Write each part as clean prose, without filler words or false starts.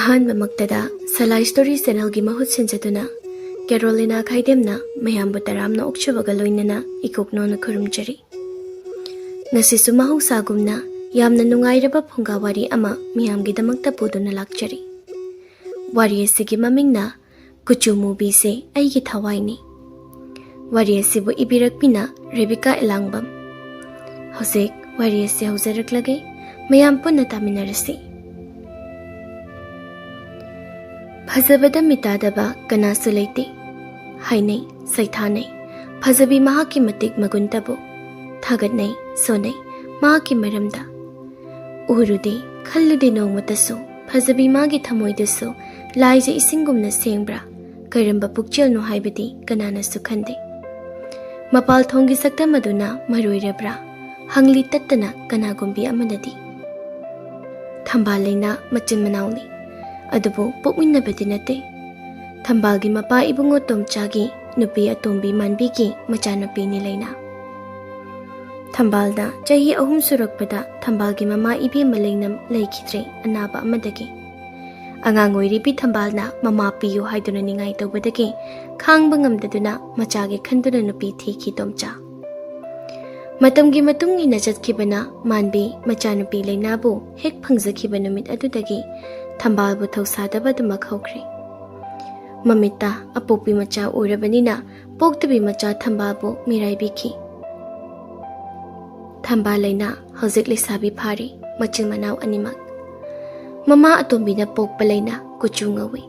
ꯑꯍꯥꯟꯕꯃꯛꯇꯗ ꯁꯂꯥꯏ story ꯆꯦꯅꯦꯜꯒꯤ ꯃꯍꯨꯠ ꯁꯤꯟꯖꯗꯨꯅ ꯀꯦꯔꯣꯂꯤꯅꯥ ꯈꯥꯏꯗꯦꯝꯅ ꯃꯌꯥꯝꯕꯨ ꯇꯔꯥꯝꯅ ꯑꯣꯛꯆꯕꯒ ꯂꯣꯏꯅꯅ ꯏꯀꯣꯛꯅꯣꯅ ꯈꯨꯔꯨꯝꯖꯔꯤ꯫ ꯉꯁꯤꯁꯨ ꯃꯍꯧꯁꯥꯒꯨꯝꯅ ꯌꯥꯝꯅ ꯅꯨꯡꯉꯥꯏꯔꯕ ꯐꯨꯡꯒꯥꯋꯥꯔꯤ ꯑꯃ ꯃꯤꯌꯥꯝꯒꯤꯗꯃꯛꯇ ꯄꯨꯗꯨꯅ ꯂꯥꯛꯆꯔꯤ꯫ ꯋꯥꯔꯤ ꯑꯁꯤꯒꯤ ꯃꯃꯤꯡꯅ ꯀꯨꯆꯨ ꯃꯨꯕꯤꯁꯦ ꯑꯩꯒꯤ ꯊꯋꯥꯏꯅꯤ꯫ ꯋꯥꯔꯤ ꯑꯁꯤꯕꯨ ꯏꯕꯤꯔꯛꯄꯤꯅ ꯔꯦꯕꯤꯀꯥ ꯏꯂꯥꯡꯕꯝ꯫ ꯍꯧꯖꯤꯛ ꯋꯥꯔꯤ ꯑꯁꯤ ꯍꯧꯖꯔꯛꯂꯒꯦ, ꯃꯌꯥꯝ ꯄꯨꯟꯅ ꯇꯥꯃꯤꯟꯅꯔꯁꯤ꯫ ꯐꯖꯕꯗ ꯃꯤꯇꯥꯗꯕ ꯀꯅꯥꯁꯨ ꯂꯩꯇꯦ ꯍꯥꯏꯅꯩ, ꯁꯩꯊꯥꯅꯩ꯫ ꯐꯖꯕꯤ ꯃꯍꯥꯛꯀꯤ ꯃꯇꯤꯛ ꯃꯒꯨꯟꯇꯕꯨ ꯊꯥꯒꯠꯅꯩ, ꯁꯣꯟꯅꯩ ꯃꯍꯥꯛꯀꯤ ꯃꯔꯝꯗ꯫ ꯎꯔꯨꯗꯦ ꯈꯜꯂꯨꯗꯦ ꯅꯣꯡꯃꯇꯁꯨ ꯐꯖꯕꯤ ꯃꯥꯒꯤ ꯊꯃꯣꯏꯗꯁꯨ ꯂꯥꯏꯖ ꯏꯁꯤꯡꯒꯨꯝꯅ ꯁꯦꯡꯕ꯭ꯔꯥ, ꯀꯔꯝꯕ ꯄꯨꯛꯆꯦꯜꯅꯣ ꯍꯥꯏꯕꯗꯤ ꯀꯅꯥꯅꯁꯨ ꯈꯟꯗꯦ꯫ ꯃꯄꯥꯜ ꯊꯣꯡꯒꯤ ꯁꯛꯇꯝ ꯑꯗꯨꯅ ꯃꯔꯣꯏꯔꯕ꯭ꯔꯥ, ꯍꯪꯂꯤ ꯇꯠꯇꯅ ꯀꯅꯥꯒꯨꯝꯕꯤ ꯑꯃꯅꯗꯤ꯫ ꯊꯝꯕꯥꯜ ꯂꯩꯅꯥ ꯃꯆꯤꯟ ꯃꯅꯥꯎꯅꯤ, ꯑꯗꯨꯕꯨ ꯄꯣꯛꯃꯤꯟꯅꯕꯗꯤ ꯅꯠꯇꯦ꯫ ꯊꯝꯕꯥꯜꯒꯤ ꯃꯄꯥ ꯏꯕꯨꯡꯉꯣ ꯇꯣꯝꯆꯥꯒꯤ ꯅꯨꯄꯤ ꯑꯇꯣꯝꯕꯤ ꯃꯥꯟꯕꯤꯒꯤ ꯃꯆꯥꯅꯨꯄꯤꯅꯤ ꯂꯩꯅꯥ꯫ ꯊꯝꯕꯥꯜꯅ ꯆꯍꯤ 3 ꯁꯨꯔꯛꯄꯗ ꯊꯝꯕꯥꯜꯒꯤ ꯃꯃꯥ ꯏꯕꯦꯝꯃ ꯂꯩꯅꯝ ꯂꯩꯈꯤꯗ꯭ꯔꯦ ꯑꯅꯥꯕ ꯑꯃꯗꯒꯤ꯫ ꯑꯉꯥꯡ ꯑꯣꯏꯔꯤꯕꯤ ꯊꯝꯕꯥꯜꯅ ꯃꯃꯥ ꯄꯤꯌꯨ ꯍꯥꯏꯗꯨꯅ ꯅꯤꯡꯉꯥꯏ ꯇꯧꯕꯗꯒꯤ ꯈꯥꯡꯕ ꯉꯝꯗꯗꯨꯅ ꯃꯆꯥꯒꯤ ꯈꯟꯗꯨꯅ ꯅꯨꯄꯤ ꯊꯤꯈꯤ ꯇꯣꯝꯆꯥ꯫ ꯃꯇꯝꯒꯤ ꯃꯇꯨꯡ ꯏꯟꯅ ꯆꯠꯈꯤꯕꯅ ꯃꯥꯟꯕꯤ ꯃꯆꯥꯅꯨꯄꯤ ꯂꯩꯅꯥꯕꯨ ꯍꯦꯛ ꯐꯪꯖꯈꯤꯕ ꯅꯨꯃꯤꯠ ꯑꯗꯨꯗꯒꯤ ꯊꯝꯕꯥꯜꯕꯨ ꯊꯧꯁꯥꯗꯕꯗꯨꯃꯛ ꯍꯧꯈ꯭ꯔꯦ꯫ ꯃꯃꯤꯠꯇ ꯑꯄꯣꯛꯄꯤ ꯃꯆꯥ ꯎꯔꯕꯅꯤꯅ ꯄꯣꯛꯇꯕꯤ ꯃꯆꯥ ꯊꯝꯕꯥꯜꯕꯨ ꯃꯤꯔꯥꯏꯕꯤꯈꯤ꯫ ꯊꯝꯕꯥꯜ ꯂꯩꯅꯥ ꯍꯧꯖꯤꯛ ꯂꯩꯁꯥꯕꯤ ꯐꯥꯔꯤ, ꯃꯆꯤꯟ ꯃꯅꯥꯎ ꯑꯅꯤꯃꯛ꯫ ꯃꯃꯥ ꯑꯇꯣꯝꯕꯤꯅ ꯄꯣꯛꯄ ꯂꯩꯅꯥ ꯀꯨꯆꯨ ꯉꯧꯏ,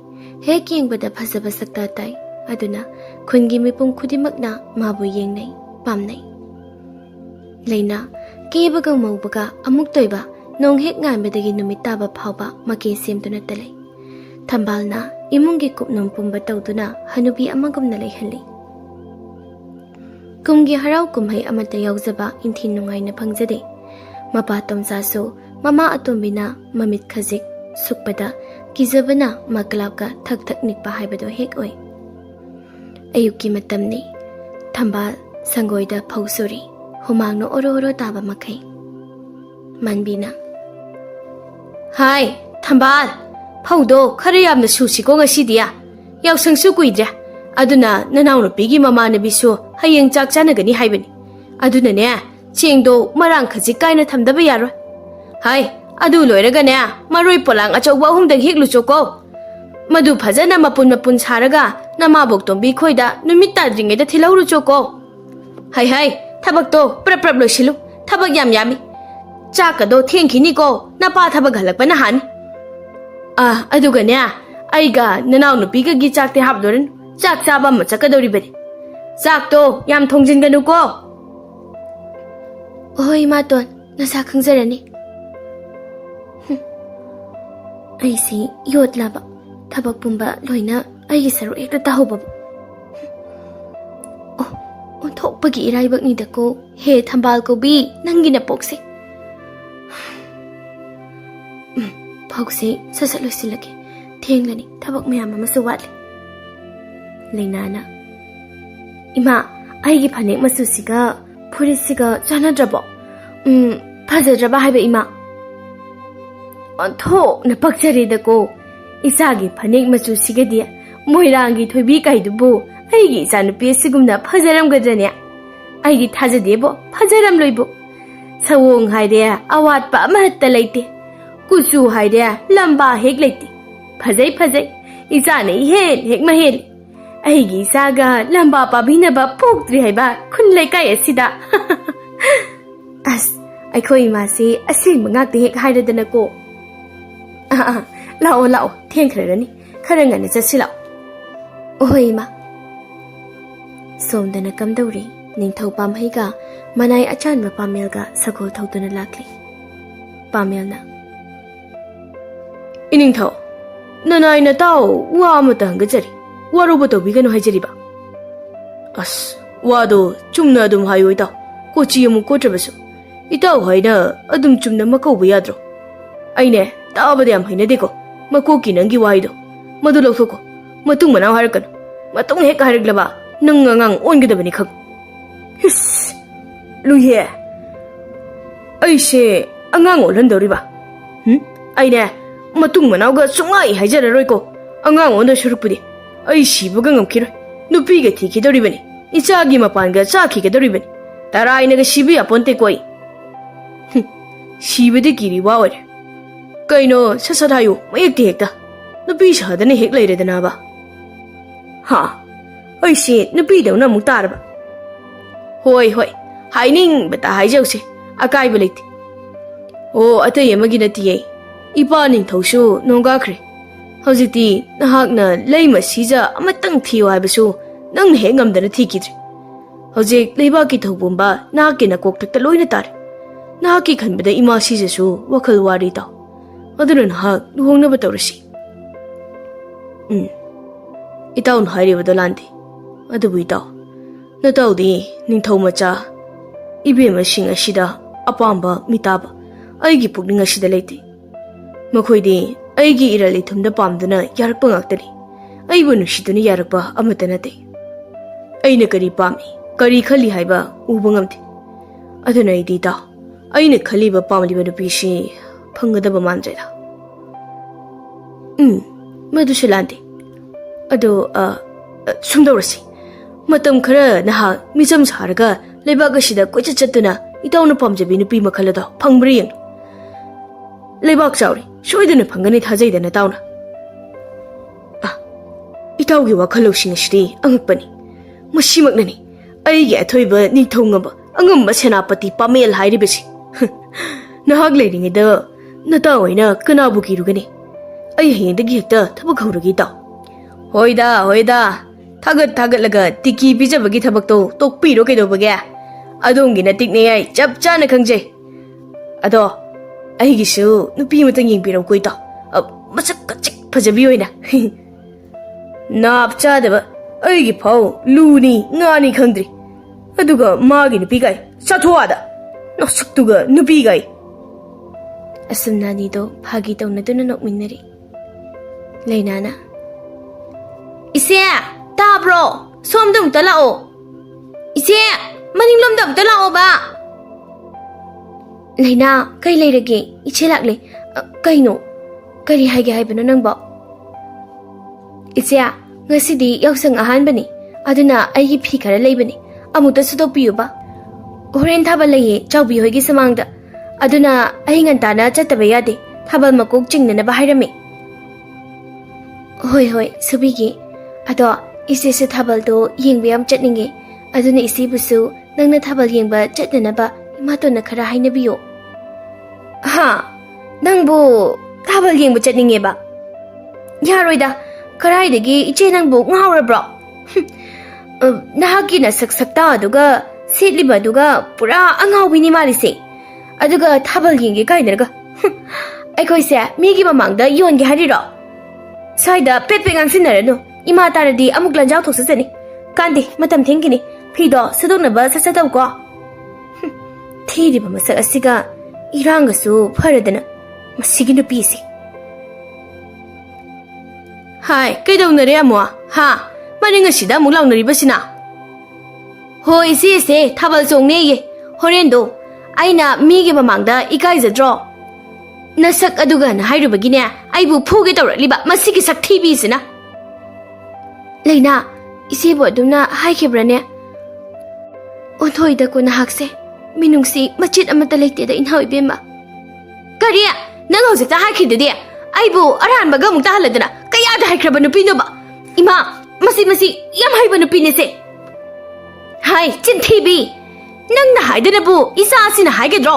ꯍꯦꯛ ꯌꯦꯡꯕꯗ ꯐꯖꯕ ꯁꯛꯇꯥ ꯇꯥꯏ, ꯑꯗꯨꯅ ꯈꯨꯟꯒꯤ ꯃꯤꯄꯨꯝ ꯈꯨꯗꯤꯡꯃꯛꯅ ꯃꯥꯕꯨ ꯌꯦꯡꯅꯩ, ꯄꯥꯝꯅꯩ꯫ ꯂꯩꯅꯥ ꯀꯦꯕꯒ ꯃꯧꯕꯒ ꯑꯃꯨꯛ ꯇꯣꯏꯕ ꯅꯣꯡ ꯍꯦꯛ ꯉꯥꯟꯕꯗꯒꯤ ꯅꯨꯃꯤꯠ ꯇꯥꯕ ꯐꯥꯎꯕ ꯃꯀꯦ ꯁꯦꯝꯗꯨꯅꯇ ꯂꯩ꯫ ꯊꯝꯕꯥꯜꯅ ꯏꯃꯨꯡꯒꯤ ꯀꯨꯞꯅꯣꯝ ꯄꯨꯝꯕ ꯇꯧꯗꯨꯅ ꯍꯅꯨꯕꯤ ꯑꯃꯒꯨꯝꯅ ꯂꯩꯍꯜꯂꯤ꯫ ꯀꯨꯝꯒꯤ ꯍꯔꯥꯎ ꯀꯨꯝꯍꯩ ꯑꯃꯠꯇ ꯌꯥꯎꯖꯕ ꯏꯟꯊꯤ ꯅꯨꯡꯉꯥꯏꯅ ꯐꯪꯖꯗꯦ꯫ ꯃꯄꯥ ꯇꯣꯝꯆꯥꯁꯨ ꯃꯃꯥ ꯑꯇꯣꯝꯕꯤꯅ ꯃꯃꯤꯠ ꯈꯖꯤꯛ ꯁꯨꯛꯄꯗ ꯀꯤꯖꯕꯅ ꯃꯀ꯭ꯂꯥꯞꯀ ꯊꯛ ꯊꯛ ꯅꯤꯛꯄ ꯍꯥꯏꯕꯗꯣ ꯍꯦꯛ ꯑꯣꯏ꯫ ꯑꯌꯨꯛꯀꯤ ꯃꯇꯝꯅꯤ꯫ ꯊꯝꯕꯥꯜ ꯁꯪꯒꯣꯏꯗ ꯐꯧ ꯁꯨꯔꯤ, ꯍꯨꯃꯥꯡꯅ ꯑꯣꯔꯣ ꯑꯣꯔꯣ ꯇꯥꯕ ꯃꯈꯩ꯫ ꯃꯥꯟꯕꯤꯅ, ꯍꯥꯏ ꯊꯝꯕꯥꯜ, ꯐꯧꯗꯣ ꯈꯔ ꯌꯥꯝꯅ ꯁꯨꯁꯤꯀꯣ ꯉꯁꯤꯗꯤ, ꯌꯥꯎꯁꯪꯁꯨ ꯀꯨꯏꯗ꯭ꯔꯦ, ꯑꯗꯨꯅ ꯅꯅꯥꯎꯅꯨꯄꯤꯒꯤ ꯃꯃꯥꯟꯅꯕꯤꯁꯨ ꯍꯌꯦꯡ ꯆꯥꯛ ꯆꯥꯅꯒꯅꯤ ꯍꯥꯏꯕꯅꯤ, ꯑꯗꯨꯅꯅꯦ ꯆꯦꯡꯗꯣ ꯃꯔꯥꯡ ꯈꯖꯤꯛ ꯀꯥꯏꯅ ꯊꯝꯗꯕ ꯌꯥꯔꯣꯏ꯫ ꯍꯥꯏ, ꯑꯗꯨ ꯂꯣꯏꯔꯒꯅꯦ ꯃꯔꯣꯏ ꯄꯣꯂꯥꯡ ꯑꯆꯧꯕ 3 ꯍꯦꯛꯂꯨꯆꯣꯀꯣ, ꯃꯗꯨ ꯐꯖꯅ ꯃꯄꯨꯟ ꯃꯄꯨꯟ ꯁꯥꯔꯒ ꯅꯃꯥꯕꯣꯛ ꯇꯣꯝꯕꯤ ꯈꯣꯏꯗ ꯅꯨꯃꯤꯠ ꯇꯥꯗ꯭ꯔꯤꯉꯩꯗ ꯊꯤꯜꯍꯧꯔꯨꯆꯣꯀꯣ꯫ ꯍꯥꯏ ꯍꯥꯏ, ꯊꯕꯛꯇꯣ ꯄ꯭ꯔꯞ ꯄ꯭ꯔꯞ ꯂꯣꯏꯁꯤꯜꯂꯨ, ꯊꯕꯛ ꯌꯥꯝꯃꯤ, ꯆꯥꯛꯀꯗꯣ ꯊꯦꯡꯈꯤꯅꯤꯀꯣ ꯅꯄꯥ ꯊꯕꯛ ꯍꯜꯂꯛꯄꯅ ꯍꯥꯟꯅꯤ꯫ ꯑꯗꯨꯒꯅꯦ ꯑꯩꯒ ꯅꯅꯥꯎꯅꯨꯄꯤꯒꯒꯤ ꯆꯥꯛꯇꯤ ꯍꯥꯞꯂꯨꯔꯅꯨ, ꯆꯥꯛ ꯆꯥꯕ ꯑꯃ ꯆꯠꯀꯗꯧꯔꯤꯕꯅꯤ, ꯆꯥꯛꯇꯣ ꯌꯥꯝ ꯊꯣꯡꯖꯤꯟꯒꯅꯨꯀꯣ꯫ ꯍꯣꯏ ꯏꯃꯥꯇꯣꯟ, ꯅꯁꯥ ꯈꯪꯖꯔꯅꯤ꯫ ꯑꯩꯁꯤ ꯌꯣꯠꯂꯕ, ꯊꯕꯛ ꯄꯨꯝꯕ ꯂꯣꯏꯅ ꯑꯩꯒꯤ ꯁꯔꯨꯛ ꯍꯦꯛꯇ ꯇꯥꯍꯧꯕꯕ꯫ ꯑꯣꯟꯊꯣꯛꯄꯒꯤ ꯏꯔꯥꯏꯕꯛꯅꯤꯗꯀꯣ ꯍꯦ ꯊꯝꯕꯥꯜ ꯀꯧꯕꯤ ꯅꯪꯒꯤ ꯅꯄꯣꯛꯁꯦ꯫ ꯐꯧꯁꯤ ꯁꯠ ꯁꯠ ꯂꯣꯏꯁꯤꯜꯂꯒꯦ, ꯊꯦꯡꯂꯅꯤ, ꯊꯕꯛ ꯃꯌꯥꯝ ꯑꯃꯁꯨ ꯋꯥꯠꯂꯤ꯫ ꯂꯩꯅꯥꯅ, ꯏꯃꯥ, ꯑꯩꯒꯤ ꯐꯅꯦꯛ ꯃꯆꯨꯁꯤꯒ ꯐꯨꯔꯤꯠꯁꯤꯒ ꯆꯥꯟꯅꯗ꯭ꯔꯕꯣ? ꯐꯖꯗ꯭ꯔꯕ ꯍꯥꯏꯕ ꯏꯃꯥ? ꯑꯣꯟꯊꯣꯛꯅ ꯄꯛꯆꯔꯦꯗꯀꯣ, ꯏꯆꯥꯒꯤ ꯐꯅꯦꯛ ꯃꯆꯨꯁꯤꯒꯗꯤ ꯃꯣꯏꯔꯥꯡꯒꯤ ꯊꯣꯏꯕꯤ ꯀꯥꯏꯗꯨꯕꯨ ꯑꯩꯒꯤ ꯏꯆꯥꯅꯨꯄꯤ ꯑꯁꯤꯒꯨꯝꯅ ꯐꯖꯔꯝꯒꯗ꯭ꯔꯅꯦ? ꯑꯩꯗꯤ ꯊꯥꯖꯗꯦꯕꯣ, ꯐꯖꯔꯝꯂꯣꯏꯕꯣ꯫ ꯁꯑꯣꯡ ꯍꯥꯏꯔꯦ ꯑꯋꯥꯠꯄ ꯑꯃꯠꯇ ꯂꯩꯇꯦ, ꯀꯨꯆꯨ ꯍꯥꯏꯔꯦ ꯂꯝꯕꯥ ꯍꯦꯛ ꯂꯩꯇꯦ, ꯐꯖꯩ ꯐꯖꯩ, ꯏꯆꯥꯅ ꯏꯍꯦꯟ ꯍꯦꯛ ꯃꯍꯦꯜꯂꯤ, ꯑꯩꯒꯤ ꯏꯆꯥꯒ ꯂꯝꯕꯥ ꯄꯥꯕꯤꯅꯕ ꯄꯣꯛꯇ꯭ꯔꯤ ꯍꯥꯏꯕ ꯈꯨꯟ ꯂꯩꯀꯥꯏ ꯑꯁꯤꯗ꯫ ꯑꯁ, ꯑꯩꯈꯣꯏ ꯏꯃꯥꯁꯤ ꯑꯁꯦꯡꯕ ꯉꯥꯛꯇ ꯍꯦꯛ ꯍꯥꯏꯔꯗꯅꯀꯣ꯫ ꯂꯥꯛꯑꯣ ꯂꯥꯛꯑꯣ, ꯊꯦꯡꯈ꯭ꯔꯔꯅꯤ, ꯈꯔ ꯉꯟꯅ ꯆꯠꯁꯤ ꯂꯥꯛꯑꯣ꯫ ꯑꯣꯍꯣꯏ ꯏꯃꯥ꯫ ꯁꯣꯝꯗꯅ ꯀꯝꯗꯧꯔꯤ? ꯅꯤꯡꯊꯧ ꯄꯥꯝꯍꯩꯒ ꯃꯅꯥꯏ ꯑꯆꯥꯟꯕ ꯄꯥꯃꯦꯜꯒ ꯁꯒꯣꯜ ꯊꯧꯗꯨꯅ ꯂꯥꯛꯂꯤ꯫ ꯄꯥꯃꯦꯜꯅ, ꯏꯅꯤꯡꯊꯧ, ꯅꯅꯥꯏ ꯅꯇꯥꯎ ꯋꯥ ꯑꯃꯇ ꯍꯪꯒꯖꯔꯤ, ꯋꯥꯔꯧꯕ ꯇꯧꯕꯤꯒꯅꯨ ꯍꯥꯏꯖꯔꯤꯕ꯫ ꯑꯁ, ꯋꯥꯗꯣ ꯆꯨꯝꯅ ꯑꯗꯨꯝ ꯍꯥꯏꯌꯨ ꯏꯇꯥꯎ, ꯀꯣꯆꯤ ꯑꯃꯨꯛ ꯀꯣꯠꯇ꯭ꯔꯕꯁꯨ, ꯏꯇꯥꯎ ꯍꯥꯏꯅ ꯑꯗꯨꯝ ꯆꯨꯝꯅ ꯃꯀꯧꯕ ꯌꯥꯗ꯭ꯔꯣ? ꯑꯩꯅꯦ ꯇꯥꯕꯗ ꯌꯥꯝ ꯍꯩꯅꯗꯦꯀꯣ, ꯃꯀꯣꯛꯀꯤ ꯅꯪꯒꯤ ꯋꯥꯍꯩꯗꯣ, ꯃꯗꯨ ꯂꯧꯊꯣꯛꯀꯣ, ꯃꯇꯨꯡ ꯃꯅꯥꯎ ꯍꯥꯏꯔꯛꯀꯅꯨ, ꯃꯇꯨꯡ ꯍꯦꯛ ꯍꯥꯏꯔꯛꯂꯕ ꯅꯪ ꯑꯉꯥꯡ ꯑꯣꯟꯒꯗꯕꯅꯤ ꯈꯪ꯫ ꯏꯁ, ꯂꯨꯏꯍꯦ, ꯑꯩꯁꯦ ꯑꯉꯥꯡ ꯑꯣꯜꯍꯟꯗꯧꯔꯤꯕ? ꯑꯩꯅꯦ matung manauga sungai haijararoi ko angang onda shurupudi ai shibuga ngamkiroi nupiga thikidoribani ichagi mapanga chakigedoribani tarainaga shibi aponte koi shibadi kiri waware kaino sasadayo mayekti hekta nupi shadane hek leiredana ba ha ai si nupi dauna mutarba hoi hoi haining bata haijause akai beliti o atay amagi natiye ipa ning thausu nongakre hojiti nahakna leima sija amatang thiyo haibasu nang he ngamdana thikidri hojik leiba ki thobumba nahaki na koktakta loina tar nahaki khanbada ima sijasu wakhal wari ta aduna nahak luhongna batawrasi itaun hairi badalandi adubu itaw natawdi ningthau macha ibema sing asida apamba mitaba aigi pukning asida leite makhoi aigi irali thumda pamduna yarakpa ngaktani aibu nusiduna yarakpa amata nate aina kari pami kari khali haiba uba ngamte aduna idi ta aina khaliba pamliba nupishi phangadaba manjera madusu lante ado sumdawrasi matam khara naha mijam sarga leibaga sida koicha chatuna itawna pamjabi nupi makhalada phangbri yang leibak chauri soiduna phangani thajaidana tauna itawgi wakhalo singashri angpani masimaknani aigi athoiba nithongaba angamba senapati pamel hairibesi nahak leiringida nata oina kanabu kirugani ai hendagi hekta thabak hauragi ta hoida thagat laga tiki bijabagi thabak to tokpiro keidobage adongi na tikne ai chap chana khangje ado aigisu nupi matang yengpiro koita masak kachik phajabi oina nap chadaba aigi phau luni ngani khangdri aduga magi nupi gai sathuada nosuktuga nupi gai asumnani do phagi tawnaduna nokminnari leinana ise tabro somdum talao ise maninglomdam talao ba leina kai leirage iche lakle kaino kari haige haibano nangba ise ngasidi yausang ahan bani aduna aigi phi khara leibani amuta sudo piyu ba horen thaba leye chawbi hoigi samangda aduna ahingan tana chataba yade thabal makok chingnana ba hairame hoi subigi ado ise se thabal do yengbe am chatninge aduna isi busu nangna thabal yengba chatnana ba imato na khara hainabiyo ha nangbu thabal yengba chatninge ba yaroida karaidagi iche nangbu ngawrabro nahaki na saksakta aduga setliba aduga pura angawbini malise aduga thabal yengge kainarga aikoise migi mamangda yonge hariro saida pepe ngangsinaranu ima taradi amuk lanjaw thoksasani kandi matam thengkini phido sadonaba sasadau ko thiriba masak asiga irangasu pharadana masigi nupisi hai kaidaunare amwa ha maninga sida amuk launaribasina hoi ise thabal songne ye horendo aina migi mamangda ikaijadro nasak aduga na hairubagine aibu phuge tawraliba masigi sakthi sina leina isebo aduna haikebrane onthoida ko nahakse minungsi machit amata leite da inhawi bema kariya nang hojik ta hakhidede aibu aran baga mukta haladana kaya da haikraba nupi no ba ima masi yam haiba nupi ne se hai chinthi nang na haidana bu isa sina haigedro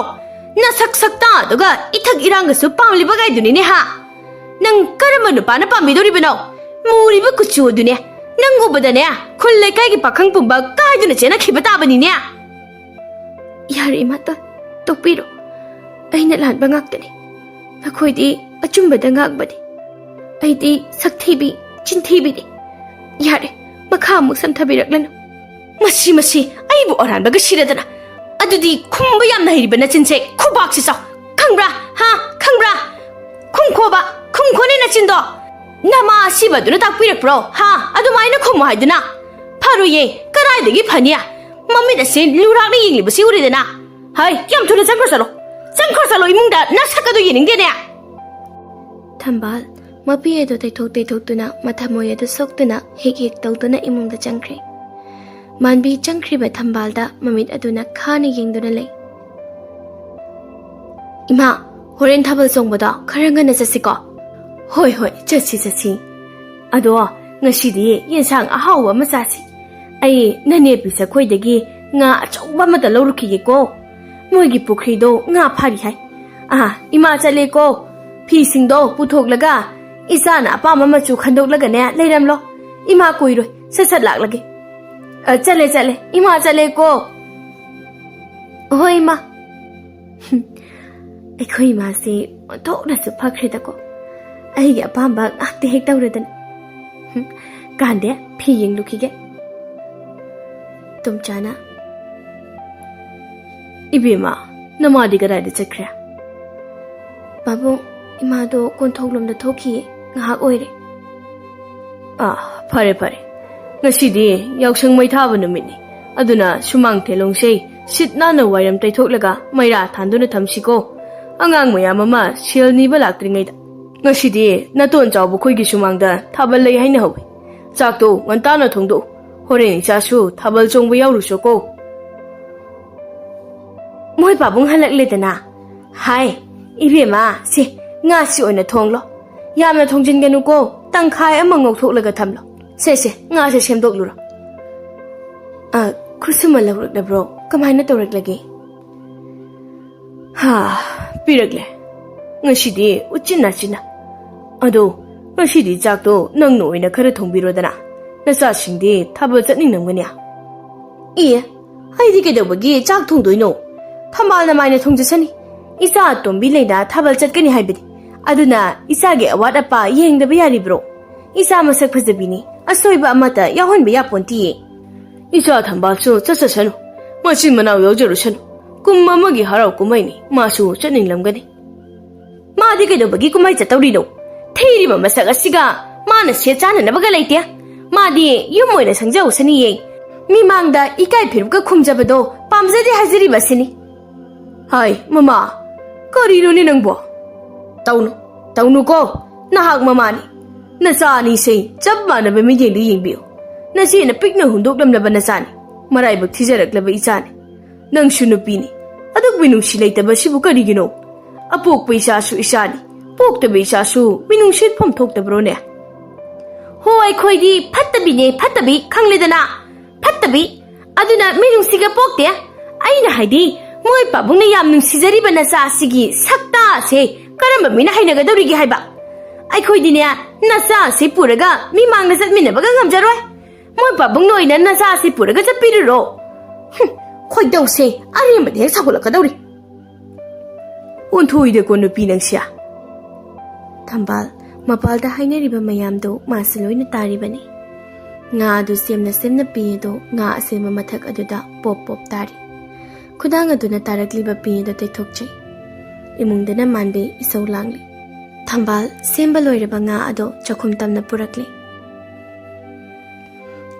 na sakta aduga ithak iranga su pamli bagai duni ne ha nang karama nupa na pamidori bino muri ba kuchu duni nang ubadane khulle kai gi pakhang pumba kai duna chena khibata bani ne yari mata tokpiro aina lan bangak tani nakhoi di achumba da ngak badi ai di sakthi bi chinthi bi di yari makha mu sam thabiraklan masi ai bu oran baga shiradana adudi khumba yam na hiriba na chinse khubak si sa khangbra khumkhoba khumkhone na chindo nama siba duna takpirak pro ha adu maina khum haiduna pharu ye karai degi phania mami da se lurak ni yingli basi uridana hai yam thuna changkhor salo imungda na sakadu yining de ne Thambal, mapi edo teitok tuna mathamoy edo soktuna hik tawtuna imungda changkri. Manbi changkri ba Thambalda mamit aduna khani yengduna lay. Ima, horen thabal songbada kharangana jasiko. Hoi, jasi. Ado, ngashidi yensang ahawa masasi. Ai nane bisa khoidagi nga achauba mata lawruki ko. Moigi pukrido nga phari hai. Ima chale ko. Phi singdo puthok laga. Isana apa mama chu khandok laga ne leiram lo. Ima koiroi sat lak lagi. Chale. Ima chale ko. Hoi ma. Ekhoi ma si thok na su phakre da ko. Ai ga pamba akte hek tawredan. Kande phi yeng lukige. Tum chana. Ibima namadi garai da chakra. Babu Imado kontoglom da thoki ngahak oire. Pare. Ngashidi yausang mai thaba numit ni. Aduna sumang thelong sei sit na na wairam taithok laga maira thanduna thamsiko. Angang maya mama shil ni ba laktri ngai da. Ngashidi naton chawbu khoi gi sumang da thabal lei haina hawi. Chak to nganta na thongdo. Horen cha su thabal chongbu yauru soko. Moi babung halak le dana. Hai, ibema si nga si oina thonglo. Yamna thongjin ganu ko tangkhai ama ngokthok laga thamlo. Se nga se semdok lura. Kusuma lawrak da bro. Kamaina tawrak lagi. Piragle. Ngashidi uchina. Ado ngashidi chak to nangno oina khara thongbiro dana. Nasa singdi thabal chatning namgania. Haidi kedobagi chak thongdoino. Thamal na maina thongjasani. Isa tombi leida thabal chatkani haibidi. Aduna isa ge awat apa yengdaba yari bro. Isa masak phajabini asoiba amata yahonba yaponti. Isa thambal su chasasanu. Machin manaw yawjarusanu. Kumma magi harau kumaini masu chatning lamgani. Madi kedobagi kumai chatawrino. Theiriba masak asiga mana se chana nabaga leitya. Madi yumoina sangjawsani ye. Mimangda ikai phirubka khumjabado pamjadi hajiri basini. Hai, mama. Karino ni nangbo? Taunu ko. Nahak mama ni. Nasa ni say, chab mana ba mijeng di yingbiyo. Nasi na pik na hundok lam laban nasa ni. Maray bag tijarak laba isa ni. Nang syunupi ni. Adog binong silay taba sibu karigino. Apok pa isa su isa ni. Pok taba isa su binong sit pamtok tabro niya. Hoay koy di patabi ni patabi kang lidana. Patabi. Aduna minong siga pok tiya. Ay na haydi. Moy pabung na yam nung sizariba na sa sige sakta se karamba mina hainagadawrigi haiba. Ay koy di niya nasa se puraga mimang nasat minabaga ngamjaroy. Moy pabung noy na nasa se puraga sa piriro. Koy daw se arimba dihek sakulakadawri. Unthuy de ko nupi nang siya. Thambal mapalda hainariba mayamdo masaloy na taribani. Nga adu semna piyedo nga asema mathak aduda pop tari. Kudang aduna tarakliba piyedo teithokchai. Imungdana manbe isaw langli. Thambal semba loiraba nga ado chakhum tamna purakli.